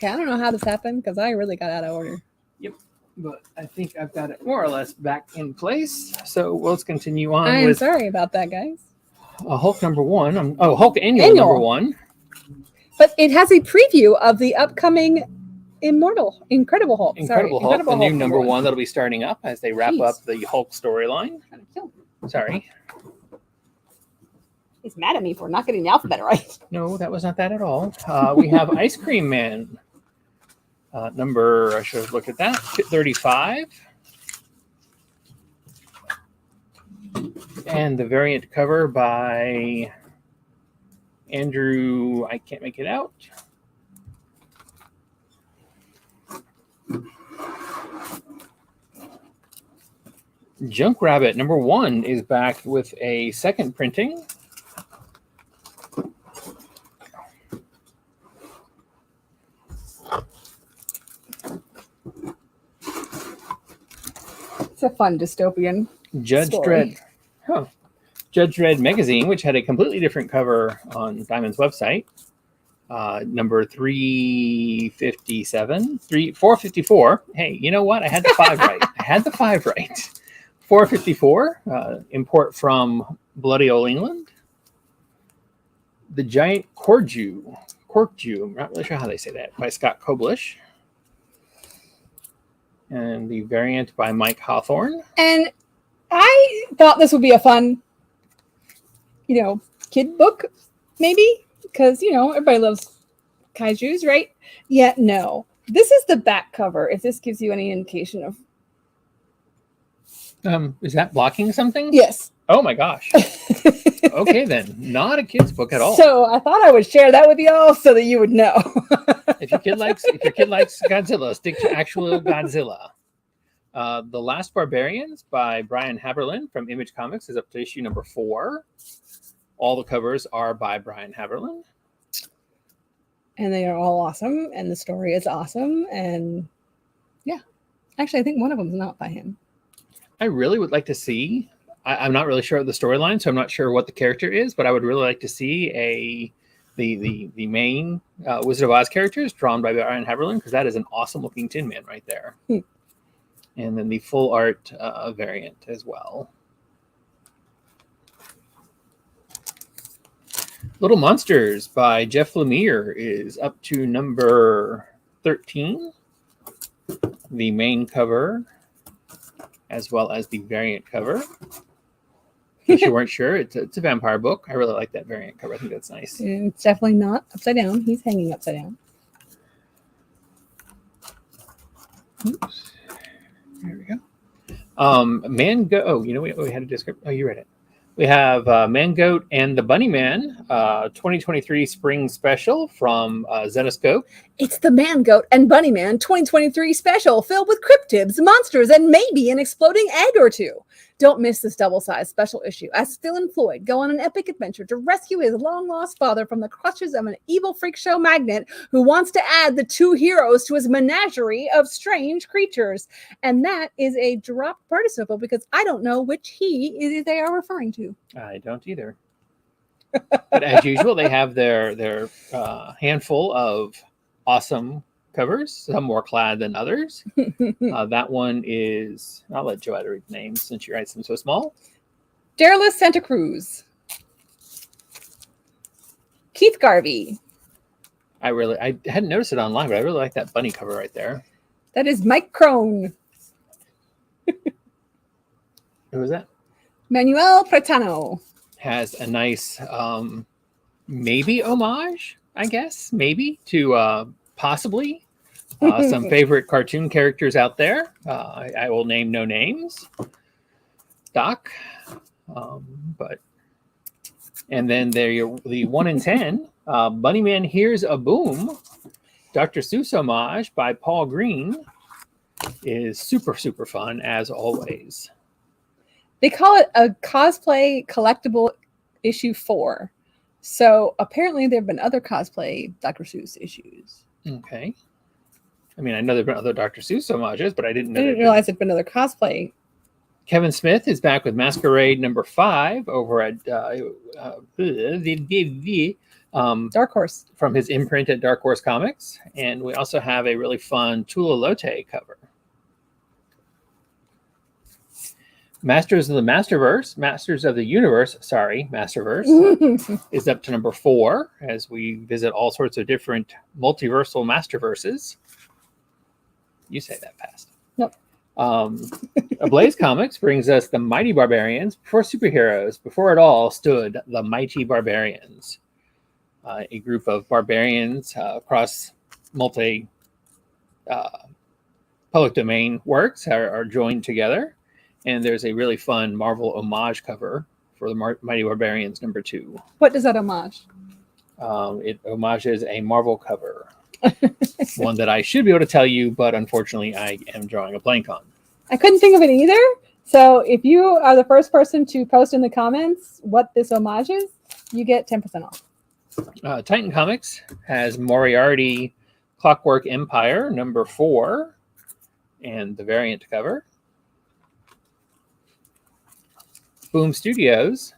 I don't know how this happened because I really got out of order. Yep, but I think I've got it more or less back in place. So let's continue on I'm with sorry about that, guys. Hulk number 1. Hulk Annual number 1. But it has a preview of the upcoming Incredible Hulk. Incredible Hulk, the new number 1 that'll be starting up as they wrap up the Hulk storyline. Sorry. He's mad at me for not getting the alphabet right. No, that was not that at all. We have Ice Cream Man. Number, I should have looked at that, 35. And the variant cover by Andrew, I can't make it out. Junk Rabbit number 1 is back with a second printing. It's a fun dystopian Judge story. Dredd. Judge Dredd magazine, which had a completely different cover on Diamond's website. Number 357, 454. Hey, you know what? I had the 5 right. 454, import from bloody old England. The Giant Corju, I'm not really sure how they say that, by Scott Koblish. And the variant by Mike Hawthorne. And I thought this would be a fun, kid book, maybe, because, everybody loves kaijus, right? Yet, no. This is the back cover, if this gives you any indication of... Is that blocking something? Yes. Oh my gosh. Okay, then. Not a kid's book at all. So I thought I would share that with y'all so that you would know. If your kid likes Godzilla, stick to actual Godzilla. The Last Barbarians by Brian Haberlin from Image Comics is up to issue number 4. All the covers are by Brian Haberlin. And they are all awesome, and the story is awesome, and yeah. Actually, I think one of them is not by him. I really would like to see, I'm not really sure of the storyline, so I'm not sure what the character is, but I would really like to see the main Wizard of Oz characters drawn by Brian Haberlin, because that is an awesome looking Tin Man right there. And then the full art variant as well. Little Monsters by Jeff Lemire is up to number 13. The main cover, as well as the variant cover. In case you weren't sure, it's a vampire book. I really like that variant cover. I think that's nice. And it's definitely not upside down. He's hanging upside down. Oops. There we go. We had a description. Oh, you read it. We have Mangoat and the Bunnyman, 2023 spring special from Zetascope. It's the Mangoat and Bunnyman 2023 special filled with cryptids, monsters, and maybe an exploding egg or two. Don't miss this double-sized special issue as Phil and Floyd go on an epic adventure to rescue his long-lost father from the clutches of an evil freak show magnate who wants to add the 2 heroes to his menagerie of strange creatures. And that is a dropped participle because I don't know which he they are referring to. I don't either. But as usual, they have their handful of awesome covers, some more clad than others. That one is, I'll let Joetta read the names since she writes them so small. Darylus Santa Cruz. Keith Garvey. I hadn't noticed it online, but I really like that bunny cover right there. That is Mike Crone. Who was that? Manuel Pretano. Has a nice maybe homage, I guess, maybe to possibly some favorite cartoon characters out there. I will name no names. Doc, and then the 1 in 10. Bunnyman Hears a Boom. Dr. Seuss homage by Paul Green is super, super fun as always. They call it a cosplay collectible issue 4. So apparently there have been other cosplay Dr. Seuss issues. Okay. I mean, I know there have been other Dr. Seuss homages, but I didn't realize there'd been other cosplay. Kevin Smith is back with Masquerade number 5 over at Dark Horse. From his imprint at Dark Horse Comics. And we also have a really fun Tula Lotte cover. Masters of the Universe, Masterverse, is up to number 4 as we visit all sorts of different multiversal Masterverses. You say that fast. Nope. Ablaze Comics brings us the Mighty Barbarians. Before superheroes, before it all stood the Mighty Barbarians. A group of barbarians across multi public domain works are joined together. And there's a really fun Marvel homage cover for the Mighty Barbarians #2. What does that homage? It homages a Marvel cover. One that I should be able to tell you, but unfortunately I am drawing a blank on. I couldn't think of it either. So if you are the first person to post in the comments what this homage is, you get 10% off. Titan Comics has Moriarty Clockwork Empire #4 and the variant cover. Boom Studios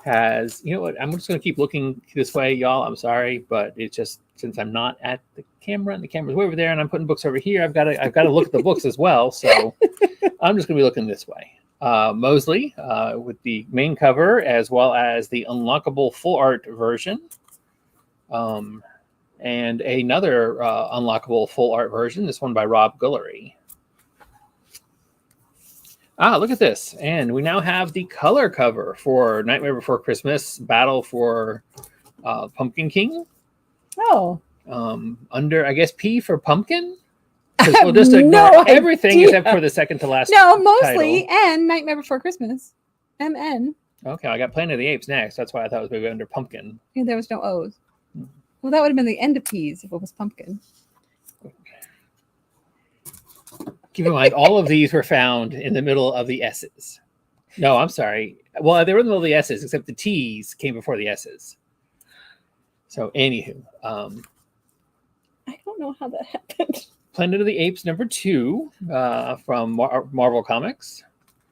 has, you know what, I'm just going to keep looking this way, y'all. I'm sorry, but it's just since I'm not at the camera and the camera's way over there and I'm putting books over here, I've got to look at the books as well. So I'm just going to be looking this way. Mosley with the main cover as well as the unlockable full art version. And another unlockable full art version, this one by Rob Guillory. Look at this. And we now have the color cover for Nightmare Before Christmas, Battle for Pumpkin King. Oh. Under, I guess, P for pumpkin? We'll just ignore everything except for the second to last No, mostly title. N, Nightmare Before Christmas. MN. Okay, I got Planet of the Apes next. That's why I thought it was maybe under pumpkin. Yeah, there was no O's. Well, that would have been the end of P's if it was pumpkin. Keep in mind, all of these were found in the middle of the S's. No, I'm sorry. Well, they were in the middle of the S's, except the T's came before the S's. So, anywho. I don't know how that happened. Planet of the Apes #2 from Marvel Comics.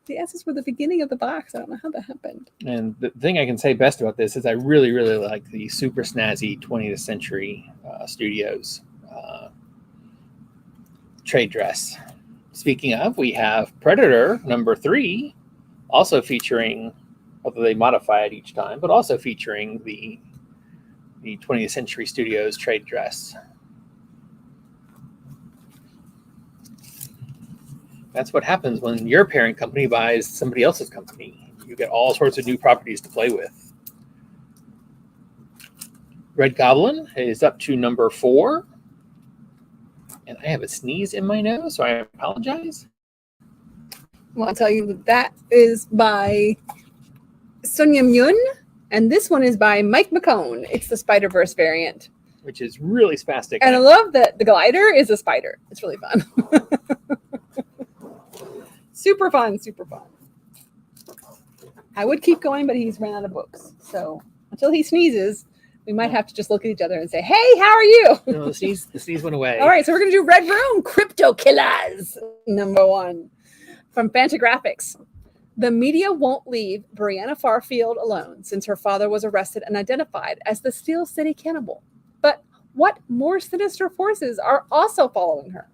The S's were the beginning of the box. I don't know how that happened. And the thing I can say best about this is I really, really like the super snazzy 20th Century Studios trade dress. Speaking of, we have Predator #3, also featuring, although they modify it each time, but also featuring the 20th Century Studios trade dress. That's what happens when your parent company buys somebody else's company. You get all sorts of new properties to play with. Red Goblin is up to #4. And I have a sneeze in my nose, so I apologize. Well, I'll tell you that is by Sonia Myun, and this one is by Mike McCone. It's the Spider-Verse variant. Which is really spastic. And I love that the glider is a spider. It's really fun. Super fun, super fun. I would keep going, but he's ran out of books. So until he sneezes, we might have to just look at each other and say, hey, how are you? No, the sneeze went away. All right, so we're going to do Red Room, Crypto Killers, #1 from Fantagraphics. The media won't leave Brianna Farfield alone since her father was arrested and identified as the Steel City Cannibal. But what more sinister forces are also following her?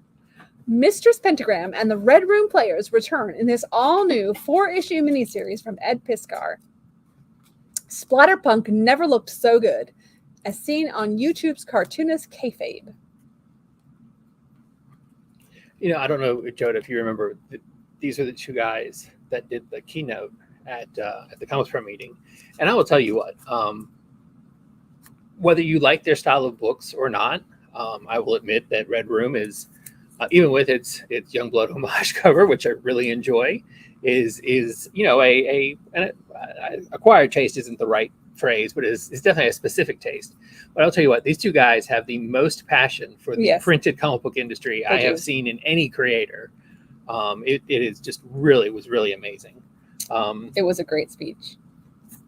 Mistress Pentagram and the Red Room players return in this all-new 4-issue miniseries from Ed Piskar. Splatterpunk never looked so good, as seen on YouTube's cartoonist Kayfabe. You know, I don't know, Joetta, if you remember, these are the two guys that did the keynote at the Comics Pro meeting. And I will tell you what, whether you like their style of books or not, I will admit that Red Room is, even with its Youngblood homage cover, which I really enjoy, is you know, an acquired taste isn't the right phrase, but it's definitely a specific taste. But I'll tell you what, these two guys have the most passion for the printed comic book industry I have seen in any creator. It is just really, was really amazing. It was a great speech.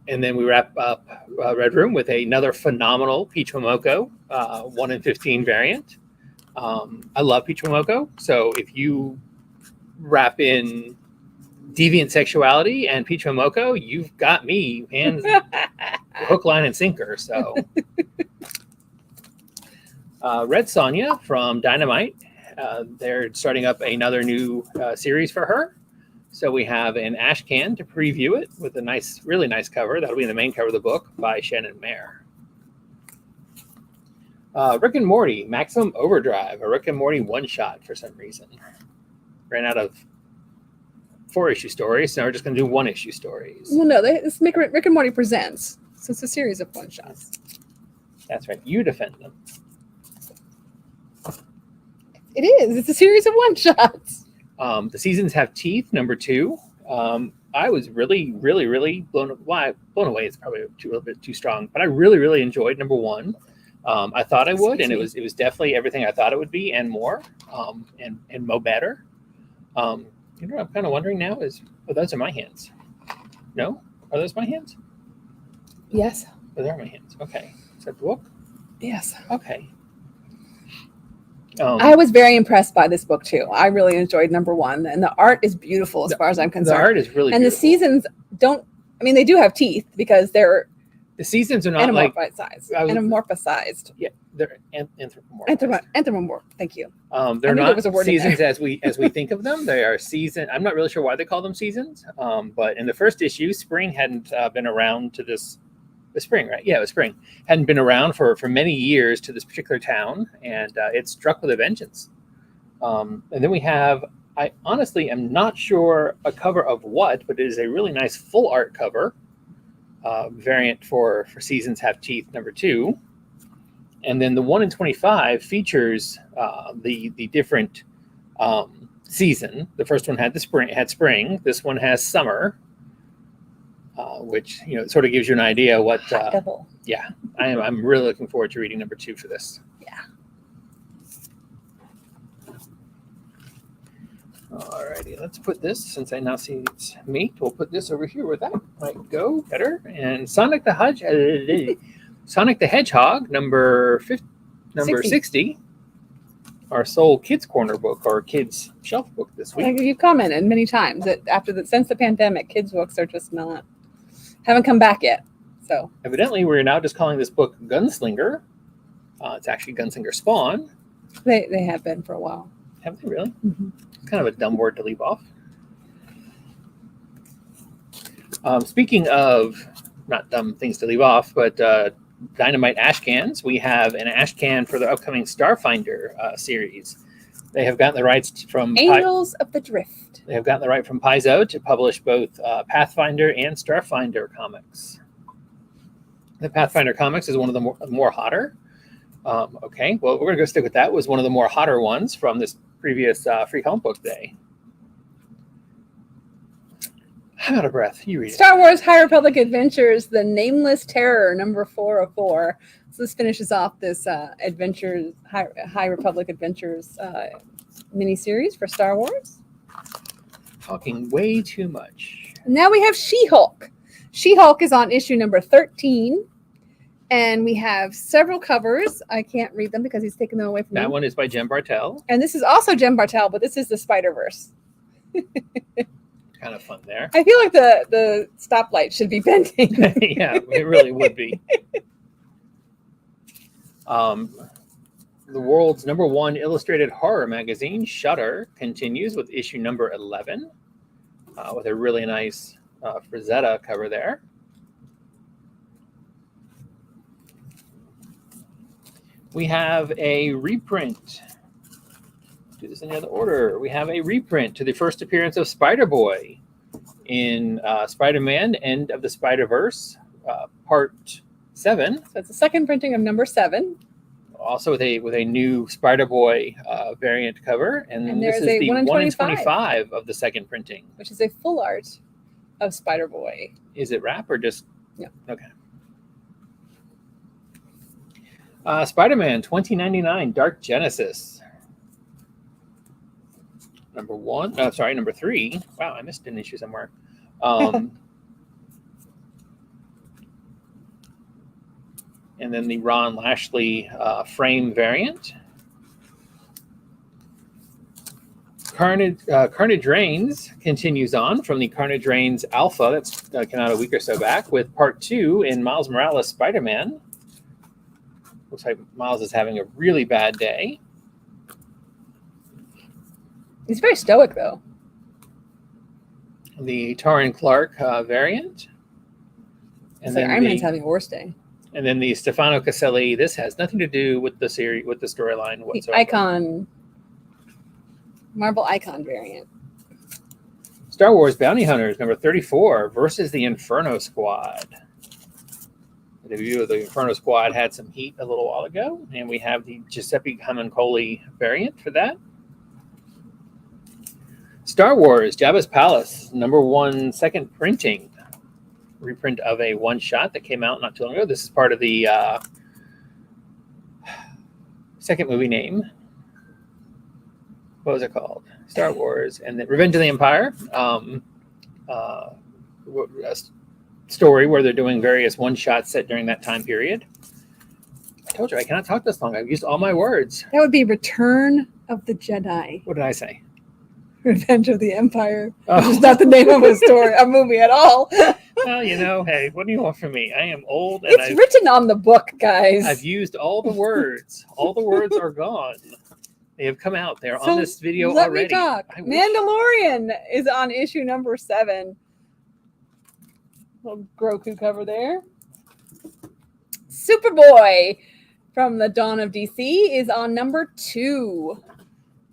And then we wrap up Red Room with another phenomenal Peach Momoko 1 in 15 variant. I love Peach Momoko, so if you wrap in deviant sexuality and Peach Momoko, you've got me hands hook, line, and sinker. So Red Sonja from Dynamite, they're starting up another new series for her. So we have an ash can to preview it with a nice, really nice cover. That'll be in the main cover of the book by Shannon Mayer. Rick and Morty, Maximum Overdrive, a Rick and Morty one-shot for some reason. Ran out of 4-issue stories, so we're just going to do 1-issue stories. Well, no, this make Rick and Morty Presents. So it's a series of one-shots. That's right. You defend them. It is. It's a series of one-shots. The Seasons Have Teeth, number 2. I was really blown away. It's probably a little bit too strong, but I really enjoyed number 1. I thought I would, and it was definitely everything I thought it would be and more, and mo better. I'm kind of wondering now those are my hands. No? Are those my hands? Yes. Oh, they're my hands. Okay. Is that the book? Yes. Okay. I was very impressed by this book too. I really enjoyed number 1, and the art is beautiful as far as I'm concerned. The art is really and beautiful. The seasons they do have teeth because they're the seasons are not anamorphized. Yeah, they're anthropomorphic. Anthropomorph. Thank you. They're not seasons as we think of them. They are season. I'm not really sure why they call them seasons. But in the first issue, spring hadn't been around to this. The spring, right? Yeah, it was spring. Hadn't been around for many years to this particular town, and it struck with a vengeance. And then we have, I honestly am not sure a cover of what, but it is a really nice full art cover variant for Seasons Have Teeth, number 2. And then the 1 in 25 features the different season. The first one had spring. This one has summer. Which sort of gives you an idea what. Yeah, I'm really looking forward to reading number 2 for this. Yeah. Alrighty, let's put this, since I now see it's meat. We'll put this over here where that might go better. And Sonic the Hedgehog, number 60. Our sole Kids Corner book, or Kids Shelf book this week. You've commented many times that since the pandemic, kids books are just haven't come back yet. So evidently, we're now just calling this book Gunslinger. It's actually Gunslinger Spawn. They have been for a while. Have they really? Mm-hmm. Kind of a dumb word to leave off. Speaking of not dumb things to leave off, but Dynamite ash cans. We have an ash can for the upcoming Starfinder series. They have gotten the rights from Angels of the Drift. They have gotten the right from Paizo to publish both Pathfinder and Starfinder comics. The Pathfinder comics is one of the more hotter. Okay, well, we're going to go stick with that. It was one of the more hotter ones from this previous Free Comic Book Day. I'm out of breath. You read it. Star Wars High Republic Adventures, The Nameless Terror, number 404. So this finishes off this Adventures High Republic Adventures miniseries for Star Wars. Talking way too much. Now we have She-Hulk. She-Hulk is on issue number 13. And we have several covers. I can't read them because he's taken them away from me. That one is by Jem Bartel. And this is also Jem Bartel, but this is the Spider-Verse. Kind of fun there. I feel like the stoplight should be bending. Yeah, it really would be. The world's number 1 illustrated horror magazine, Shudder, continues with issue number 11 with a really nice Frazetta cover there. We have a reprint. Do this in the other order. We have a reprint to the first appearance of Spider-Boy in Spider-Man End of the Spider-Verse, Part 7. So it's the second printing of number 7. Also with a new Spider-Boy variant cover. And this is the 1 in 25 of the second printing. Which is a full art of Spider-Boy. Is it wrap or just? No. Okay. Spider-Man 2099 Dark Genesis. Number 3. Wow, I missed an issue somewhere. And then the Ron Lashley frame variant. Carnage Reigns continues on from the Carnage Reigns Alpha that's came out a week or so back with Part 2 in Miles Morales Spider-Man. Looks like Miles is having a really bad day. He's very stoic, though. The Taran Clark variant. And then Iron Man's having a worse day. And then the Stefano Caselli. This has nothing to do with the series, with the storyline whatsoever. Marvel Icon variant. Star Wars Bounty Hunters number 34 versus the Inferno Squad. The debut of the Inferno Squad had some heat a little while ago, and we have the Giuseppe Camuncoli variant for that. Star Wars, Jabba's Palace, #1 second printing. Reprint of a one-shot that came out not too long ago. This is part of the second movie name. What was it called? Star Wars, and then Revenge of the Empire. A story where they're doing various one-shots set during that time period. I told you I cannot talk this long. I've used all my words. That would be Return of the Jedi. What did I say? Revenge of the Empire. Oh. Which is not the name of a movie at all. Well, hey, what do you want from me? I am old, and It's written on the book, guys. I've used all the words. All the words are gone. They have come out. They're on this video already. Let me talk. Mandalorian is on issue #7. Little Groku cover there. Superboy from the Dawn of DC is on #2.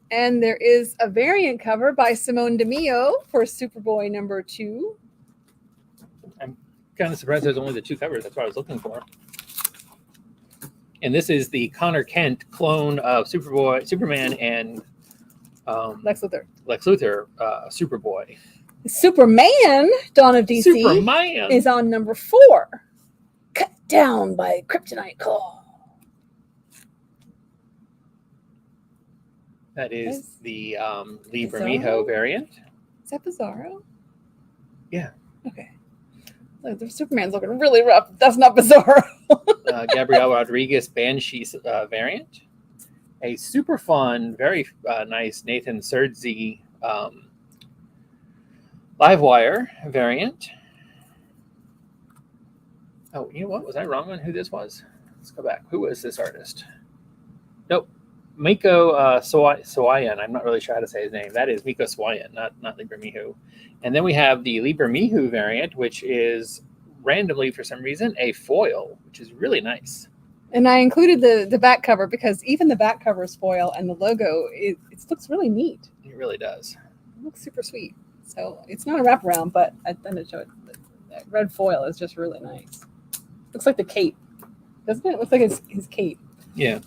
And there is a variant cover by Simone DeMeo for Superboy #2. I'm kind of surprised there's only the 2 covers. That's what I was looking for. And this is the Connor Kent clone of Superman, and Lex Luthor. Superboy. Superman, Dawn of DC, Superman is on #4. Cut down by Kryptonite Claw. That is the Lee Bizarro? Bermejo variant. Is that Bizarro? Yeah. Okay. Look, the Superman's looking really rough. That's not Bizarro. Gabriel Rodriguez Banshee variant. A super fun, very nice Nathan Surdsey Livewire variant. Oh, you know what? Was I wrong on who this was? Let's go back. Who was this artist? Nope. Miko Sawayan. I'm not really sure how to say his name. That is Miko Sawayan, not Lee Bermejo. And then we have the Lee Bermejo variant, which is randomly, for some reason, a foil, which is really nice. And I included the back cover because even the back cover is foil, and the logo, it looks really neat. It really does. It looks super sweet. So it's not a wraparound, but I thought I'd show it. That red foil is just really nice. Looks like the cape, doesn't it? It looks like his cape. Yeah.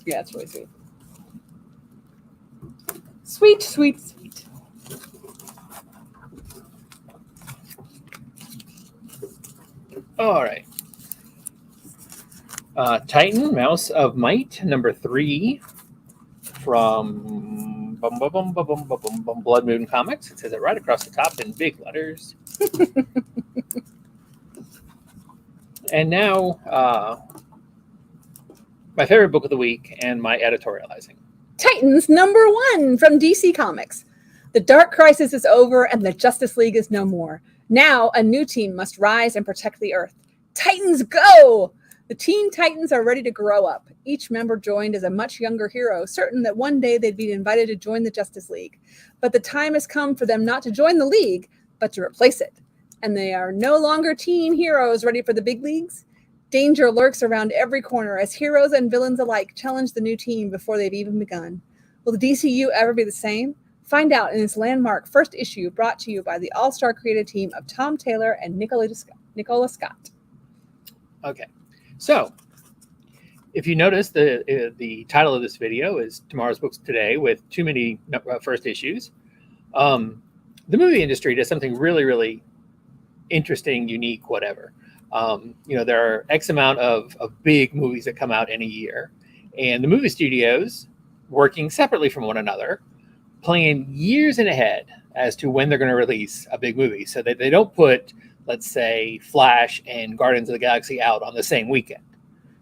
Yeah, it's really sweet. Sweet, sweet, sweet. All right. Titan, Mouse of Might, #3 from Blood Moon Comics. It says it right across the top in big letters. And now, my favorite book of the week and my editorializing. Titans #1 from DC Comics. The Dark Crisis is over and the Justice League is no more. Now a new team must rise and protect the Earth. Titans go! The Teen Titans are ready to grow up. Each member joined as a much younger hero, certain that one day they'd be invited to join the Justice League. But the time has come for them not to join the League, but to replace it. And they are no longer teen heroes ready for the big leagues. Danger lurks around every corner as heroes and villains alike challenge the new team before they've even begun. Will the DCU ever be the same? Find out in its landmark first issue, brought to you by the all-star creative team of Tom Taylor and Nicola Scott. Okay, so if you notice, the title of this video is Tomorrow's Books Today with too many first issues. The movie industry does something really, really interesting, unique, whatever. There are X amount of big movies that come out in a year, and the movie studios, working separately from one another, plan years in ahead as to when they're going to release a big movie, so that they don't put, let's say, Flash and Guardians of the Galaxy out on the same weekend.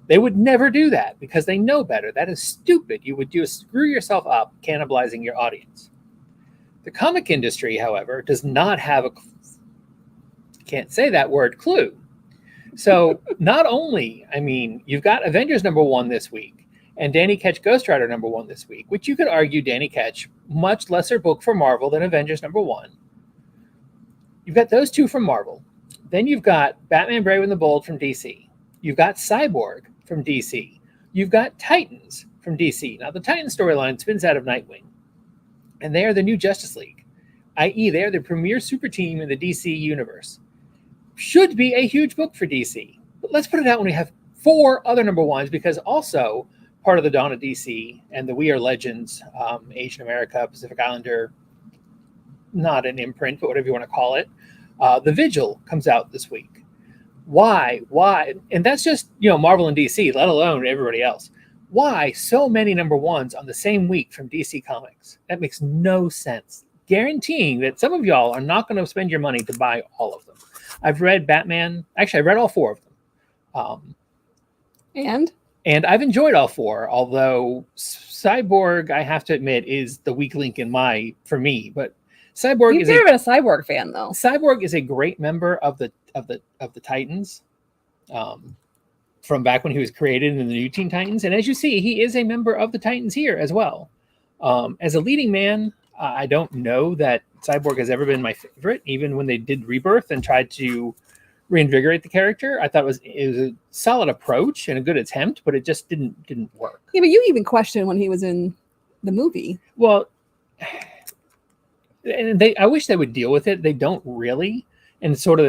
They would never do that because they know better. That is stupid. You would just screw yourself up, cannibalizing your audience. The comic industry, however, does not have a, can't say that word, clue. So not only, you've got Avengers #1 this week and Danny Ketch Ghost Rider #1 this week, which you could argue Danny Ketch, much lesser book for Marvel than Avengers #1. You've got those two from Marvel. Then you've got Batman Brave and the Bold from DC. You've got Cyborg from DC. You've got Titans from DC. Now the Titans storyline spins out of Nightwing, and they are the new Justice League, i.e. they are the premier super team in the DC universe. Should be a huge book for DC. But let's put it out when we have 4 other #1s, because also part of the Dawn of DC and the We Are Legends, Asian America, Pacific Islander not an imprint, but whatever you want to call it. The Vigil comes out this week. Why? And that's just, Marvel and DC, let alone everybody else. Why so many number ones on the same week from DC Comics? That makes no sense. Guaranteeing that some of y'all are not going to spend your money to buy all of them. I've read Batman. Actually, I read all 4 of them. And I've enjoyed all 4, although Cyborg, I have to admit, is the weak link for me. But Cyborg You've never been a Cyborg fan, though. Cyborg is a great member of the Titans, from back when he was created in the New Teen Titans, and as you see, he is a member of the Titans here as well. As a leading man, I don't know that Cyborg has ever been my favorite, even when they did Rebirth and tried to reinvigorate the character. I thought it was a solid approach and a good attempt, but it just didn't work. Yeah, but you even questioned when he was in the movie. Well, and I wish they would deal with it. They don't really. And they sort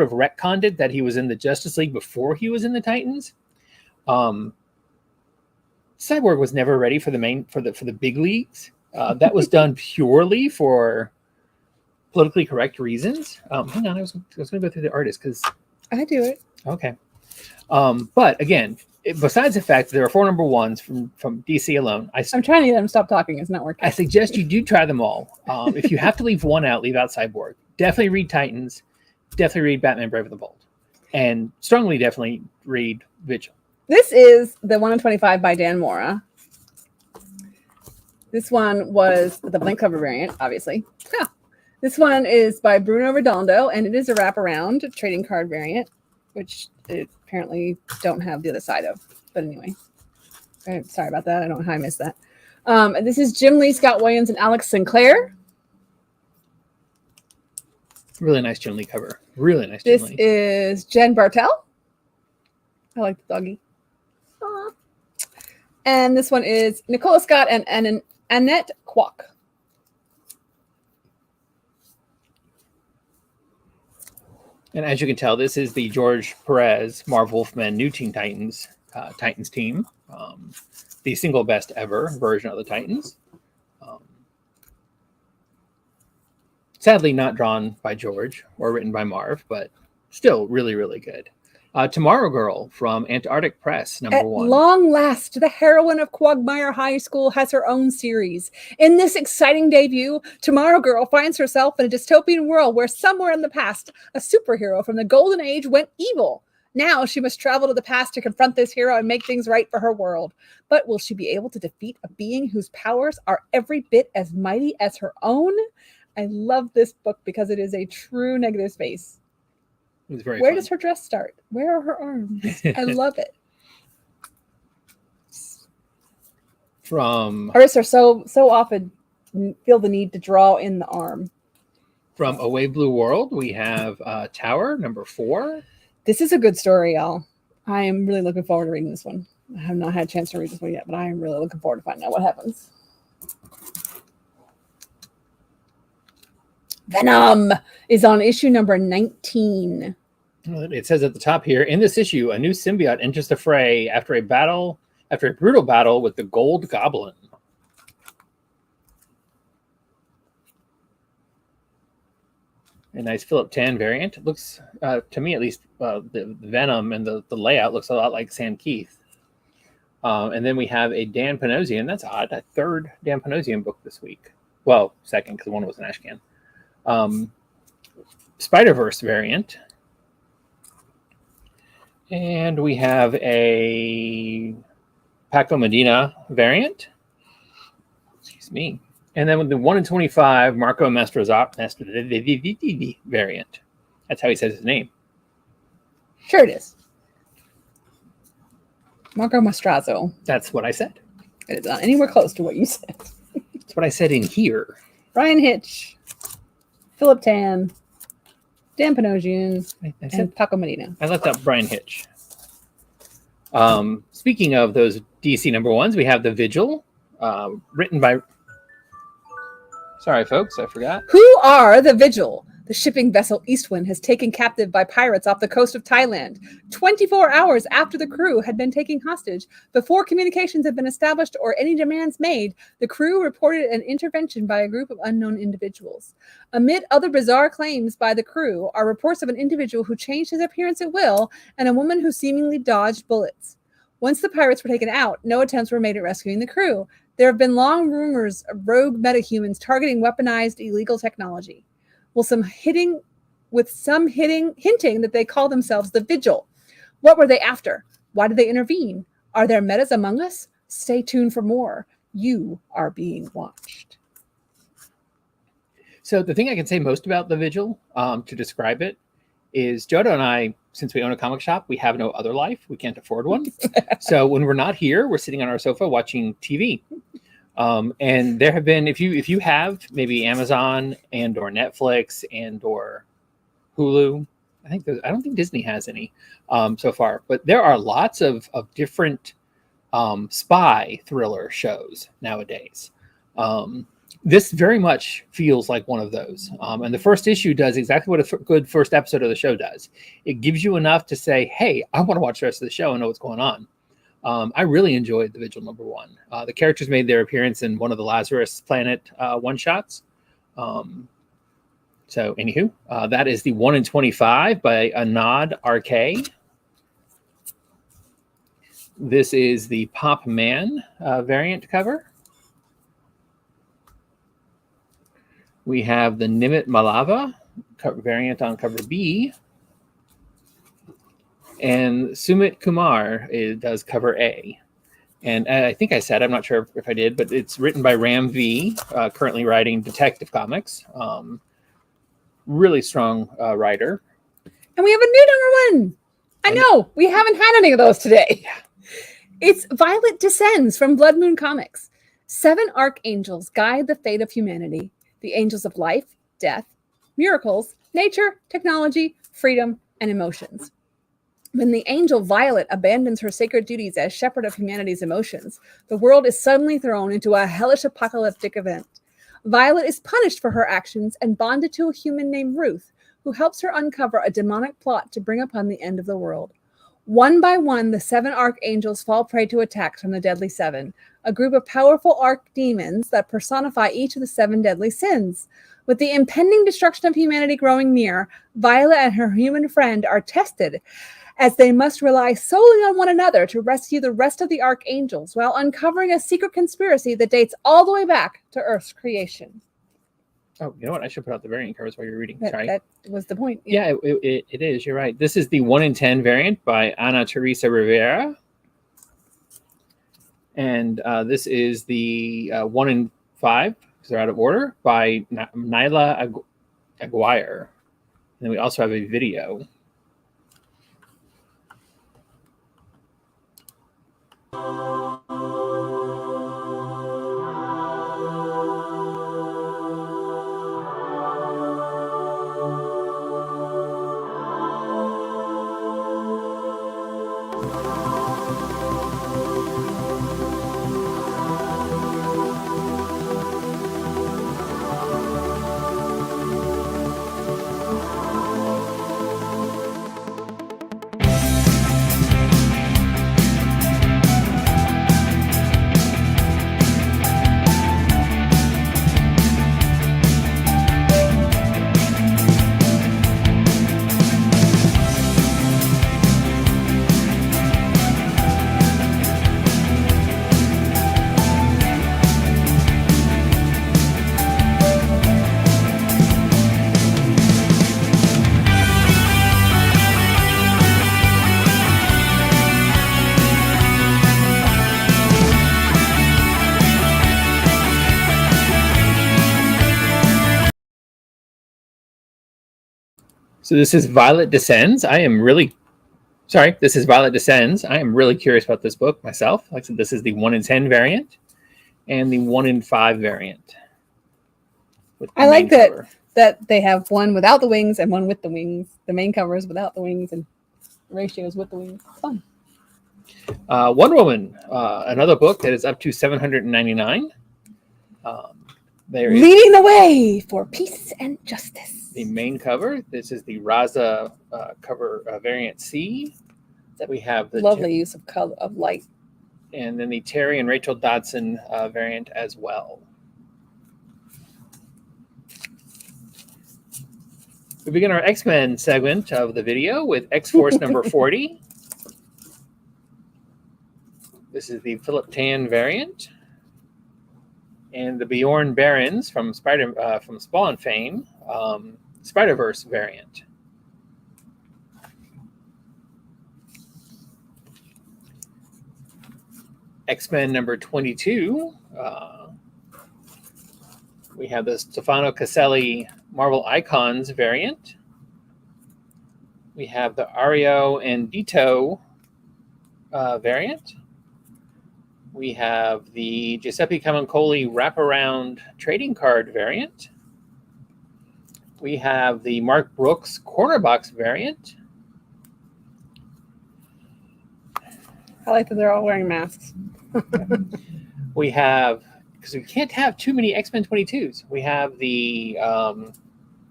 of retconned it that he was in the Justice League before he was in the Titans. Cyborg was never ready for the big leagues. That was done purely for politically correct reasons. Hang on, I was going to go through the artist because I do it. Okay. But again, besides the fact that there are 4 number ones from DC alone, I'm trying to get them to stop talking. It's not working. I suggest you do try them all. If you have to leave one out, leave out Cyborg. Definitely read Titans. Definitely read Batman Brave and the Bold. And strongly definitely read Vigil. This is the 1 in 25 by Dan Mora. This one was the blank cover variant, obviously. Yeah. This one is by Bruno Redondo, and it is a wraparound trading card variant, which it apparently don't have the other side of. But anyway, sorry about that. I don't know how I missed that. And this is Jim Lee, Scott Williams, and Alex Sinclair. Really nice Jim Lee cover. Really nice Jim Lee. This is Jen Bartel. I like the doggy. Aww. And this one is Nicola Scott and Annette Kwok. And as you can tell, this is the George Perez, Marv Wolfman, New Teen Titans Titans team. The single best ever version of the Titans. Sadly not drawn by George or written by Marv, but still really, really good. Tomorrow Girl from Antarctic Press, number 1. At long last, the heroine of Quagmire High School has her own series. In this exciting debut, Tomorrow Girl finds herself in a dystopian world where somewhere in the past, a superhero from the Golden Age went evil. Now she must travel to the past to confront this hero and make things right for her world. But will she be able to defeat a being whose powers are every bit as mighty as her own? I love this book because it is a true negative space. It was very Where fun. does her dress start? Where are her arms? I love it. Artists are so often feel the need to draw in the arm. From Away Blue World, we have Tower, number 4. This is a good story, y'all. I am really looking forward to reading this one. I have not had a chance to read this one yet, but I am really looking forward to finding out what happens. Venom is on issue number 19. It says at the top here, in this issue, a new symbiote enters the fray after a brutal battle with the Gold Goblin. A nice Philip Tan variant. It looks, to me at least, the Venom and the layout looks a lot like Sam Keith. And then we have a Dan Panosian. That's odd. A 3rd Dan Panosian book this week. Well, 2nd, because one was an Ashcan. Spider-Verse variant. And we have a Paco Medina variant. Excuse me. And then with the 1 in 25 Marco Mastroianni variant. That's how he says his name. Sure it is. Marco Maestrazzo. That's what I said. It is not anywhere close to what you said. That's what I said in here. Brian Hitch, Philip Tan, Dan Panosian, and Paco Medina. I left out Brian Hitch. Speaking of those DC number 1s, we have The Vigil, written by... Sorry, folks, I forgot. Who are The Vigil? The shipping vessel Eastwind has taken captive by pirates off the coast of Thailand. 24 hours after the crew had been taken hostage, before communications had been established or any demands made, the crew reported an intervention by a group of unknown individuals. Amid other bizarre claims by the crew are reports of an individual who changed his appearance at will and a woman who seemingly dodged bullets. Once the pirates were taken out, no attempts were made at rescuing the crew. There have been long rumors of rogue metahumans targeting weaponized illegal technology. Hinting that they call themselves the Vigil. What were they after? Why did they intervene? Are there metas among us? Stay tuned for more. You are being watched. So the thing I can say most about the Vigil, to describe it, is Joetta and I, since we own a comic shop, we have no other life. We can't afford one. So when we're not here, we're sitting on our sofa watching TV. And there have been, if you have maybe Amazon and or Netflix and or Hulu, I don't think Disney has any so far, but there are lots of different spy thriller shows nowadays. This very much feels like one of those. And the first issue does exactly what a good first episode of the show does. It gives you enough to say, hey, I want to watch the rest of the show and know what's going on. I really enjoyed The Vigil #1. The characters made their appearance in one of the Lazarus Planet one-shots. So, anywho, that is the 1 in 25 by Anand RK. This is the Pop Man variant cover. We have the Nimit Malava variant on cover B. And Sumit Kumar does cover A. And I think I said, I'm not sure if I did, but it's written by Ram V, currently writing Detective Comics. Really strong writer. And we have a new #1. I know, we haven't had any of those today. It's Violet Descends from Blood Moon Comics. 7 archangels guide the fate of humanity. The angels of life, death, miracles, nature, technology, freedom, and emotions. When the angel Violet abandons her sacred duties as shepherd of humanity's emotions, the world is suddenly thrown into a hellish apocalyptic event. Violet is punished for her actions and bonded to a human named Ruth, who helps her uncover a demonic plot to bring upon the end of the world. One by one, the 7 archangels fall prey to attacks from the Deadly Seven, a group of powerful archdemons that personify each of the 7 deadly sins. With the impending destruction of humanity growing near, Violet and her human friend are tested, as they must rely solely on one another to rescue the rest of the archangels while uncovering a secret conspiracy that dates all the way back to Earth's creation. Oh, you know what? I should put out the variant covers while you're reading. Sorry. That was the point. Yeah, it is. You're right. This is the 1 in 10 variant by Ana Teresa Rivera. And this is the 1 in 5, because they're out of order, by Nyla Aguirre. And then we also have a video. So this is Violet Descends. This is Violet Descends. I am really curious about this book myself. Like I said, this is the 1 in 10 variant and the 1 in 5 variant. I like that they have one without the wings and one with the wings. The main cover is without the wings and the ratio is with the wings. Fun. Wonder Woman, another book that is up to $799. There is Leading the way for peace and justice. the main cover. This is the Raza cover variant C. That we have the Lovely use of color of light. and then the Terry and Rachel Dodson variant as well. We begin our X-Men segment of the video with X-Force number 40. This is the Philip Tan variant. And the Bjorn Barons from Spawn fame, Spider-Verse variant. X-Men number 22. We have the Stefano Caselli Marvel Icons variant. We have the Ario and Dito variant. We have the Giuseppe Camuncoli wraparound trading card variant. We have the Mark Brooks corner box variant. I like that they're all wearing masks. We have, because we can't have too many X-Men 22s, we have the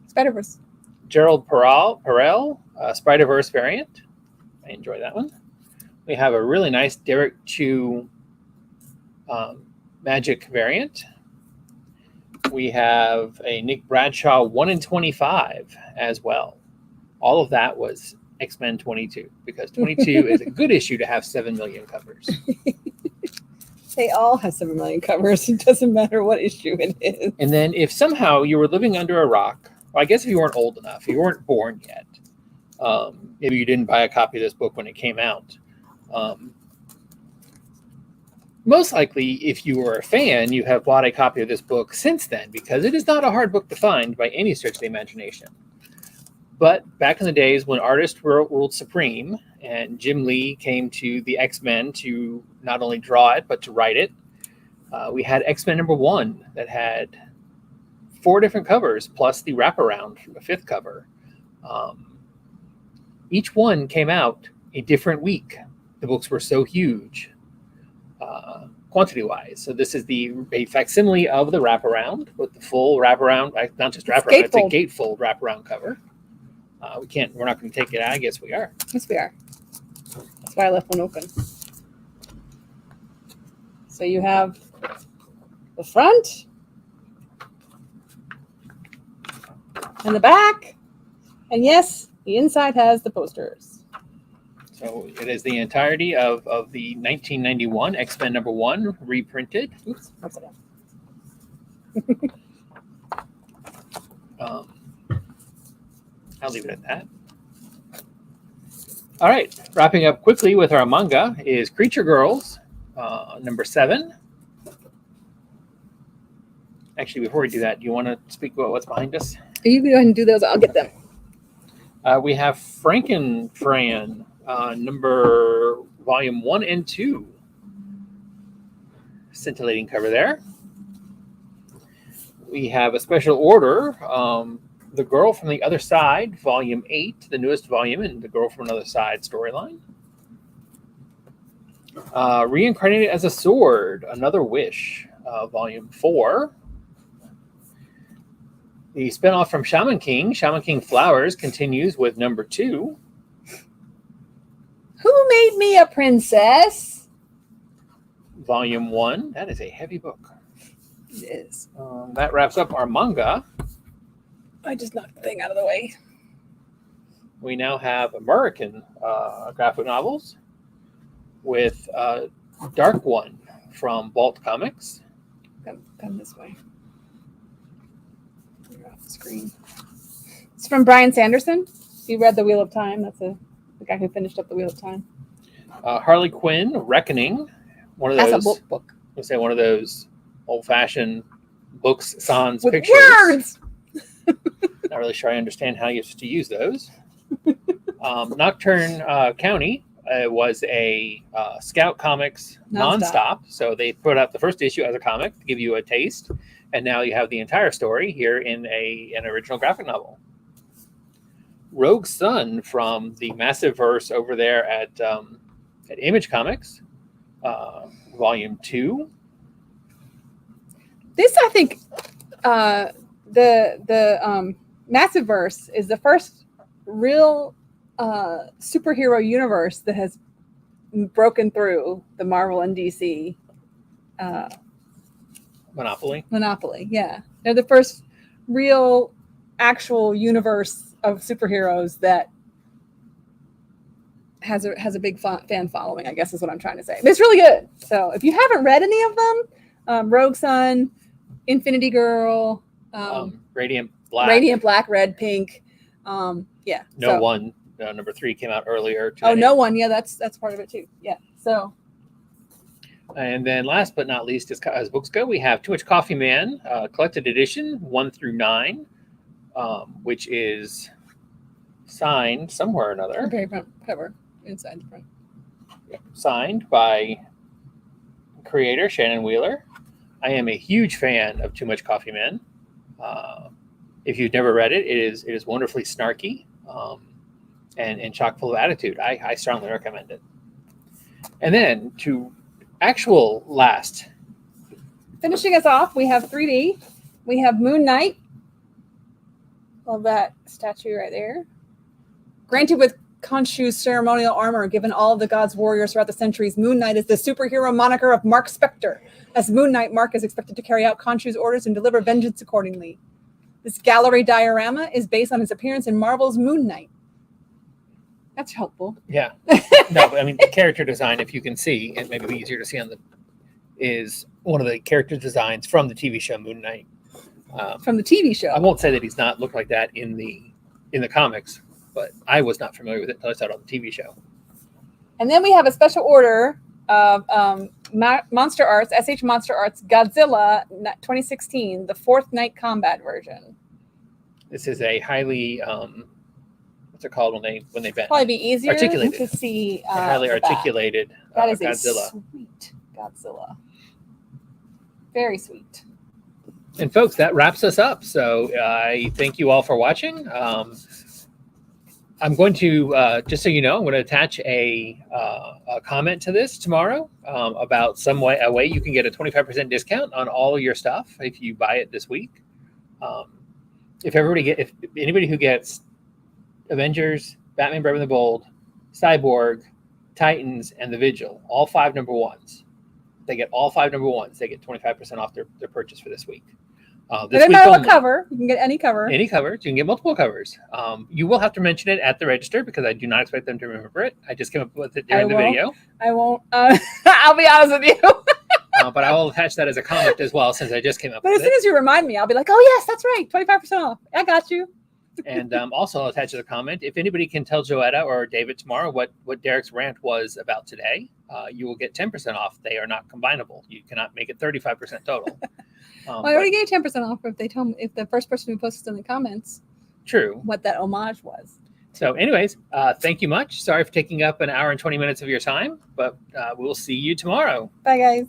Spider-Verse. Gerald Perel Spider-Verse variant. I enjoy that one. We have a really nice Derek Chu Magic variant. We have a Nick Bradshaw 1 in 25 as well. All of that was X-Men 22 because 22 is a good issue to have 7 million covers. They all have 7 million covers. It doesn't matter what issue it is. And then if somehow you were living under a rock, well, I guess if you weren't old enough, you weren't born yet, maybe you didn't buy a copy of this book when it came out. Most likely, if you were a fan, you have bought a copy of this book since then, because it is not a hard book to find by any stretch of the imagination. But back in the days when artists ruled supreme and Jim Lee came to the X-Men to not only draw it, but to write it, we had X-Men number 1 that had 4 different covers, plus the wraparound, a 5th cover. Each one came out a different week. The books were so huge. Quantity-wise. So this is a facsimile of the wraparound with the full wraparound, not just wraparound, it's a gatefold wraparound cover. We're not going to take it out. I guess we are. Yes, we are. That's why I left one open. So you have the front and the back. And yes, the inside has the posters. So it is the entirety of the 1991 X-Men number 1 reprinted. Oops, upside down. I'll leave it at that. All right, wrapping up quickly with our manga is Creature Girls, number 7. Actually, before we do that, do you want to speak about what's behind us? You go ahead and do those. I'll get them. We have Frankenfran, volume 1 and 2. Scintillating cover there. We have a special order, The Girl from the Other Side, volume 8, the newest volume in the Girl from Another Side storyline. Reincarnated as a Sword, Another Wish, volume 4. The spinoff from Shaman King Flowers, continues with number 2. Who Made Me a Princess? Volume 1. That is a heavy book. It is. That wraps up our manga. I just knocked the thing out of the way. We now have American graphic novels with Dark One from Vault Comics. Come this way. You're off the screen. It's from Brian Sanderson. You read The Wheel of Time. That's the guy who finished up The Wheel of Time. Harley Quinn, Reckoning. One of those. That's a book. Let's say one of those old-fashioned books, sans with pictures. Words. Not really sure I understand how you're supposed to use those. Nocturne County was a Scout Comics nonstop. So they put out the first issue as a comic to give you a taste, and now you have the entire story here in an original graphic novel. Rogue Sun from the massive verse over there at Image Comics, volume 2. This, I think, the Massiveverse is the first real superhero universe that has broken through the Marvel and DC monopoly. Yeah, they're the first real actual universe of superheroes that has a big fan following, I guess is what I'm trying to say. But it's really good. So if you haven't read any of them, Rogue Sun, Infinity Girl, Radiant Black, Red, Pink, yeah. No One, number 3 came out earlier today. Oh, No One, yeah, that's part of it too. Yeah. So. And then last but not least, as books go, we have Too Much Coffee Man, collected edition 1 through 9, which is signed somewhere or another. Very front cover, inside the front. Signed by creator Shannon Wheeler. I am a huge fan of Too Much Coffee Man. If you've never read it, it is wonderfully snarky and chock full of attitude. I strongly recommend it. And then to actual last. Finishing us off, we have 3D. We have Moon Knight. Love that statue right there. Granted with Khonshu's ceremonial armor given all of the gods' warriors throughout the centuries, Moon Knight is the superhero moniker of Mark Spector. As Moon Knight, Mark is expected to carry out Khonshu's orders and deliver vengeance accordingly. This gallery diorama is based on his appearance in Marvel's Moon Knight. That's helpful. Yeah. No, I mean, the character design, if you can see, it may be easier to see is one of the character designs from the TV show Moon Knight. From the TV show. I won't say that he's not looked like that in the comics, but I was not familiar with it until I saw it on the TV show. And then we have a special order of Monster Arts, SH Monster Arts Godzilla 2016, the 4th Night Combat version. This is a highly what's it called when they bend? Probably be easier articulated. to see. Highly articulated that is Godzilla. A sweet Godzilla. Very sweet. And folks, that wraps us up. So I thank you all for watching. I'm going to, just so you know, I'm going to attach a comment to this tomorrow about a way you can get a 25% discount on all of your stuff if you buy it this week. If anybody who gets Avengers, Batman Brave and the Bold, Cyborg, Titans, and the Vigil, all 5 number 1s, they get all 5 number 1s. They get 25% off their purchase for this week. This week only. Cover. You can get any cover. Any covers. You can get multiple covers. You will have to mention it at the register because I do not expect them to remember it. I just came up with it during the video. I won't. I'll be honest with you. But I will attach that as a comment as well since I just came up with it. But as soon as you remind me, I'll be like, oh, yes, that's right. 25% off. I got you. And also I'll attach as a comment. If anybody can tell Joetta or David tomorrow what Derek's rant was about today, you will get 10% off. They are not combinable. You cannot make it 35% total. I already gave 10% off if they tell me, if the first person who posted in the comments what that homage was. So anyways, thank you much. Sorry for taking up an hour and 20 minutes of your time, but we'll see you tomorrow. Bye, guys.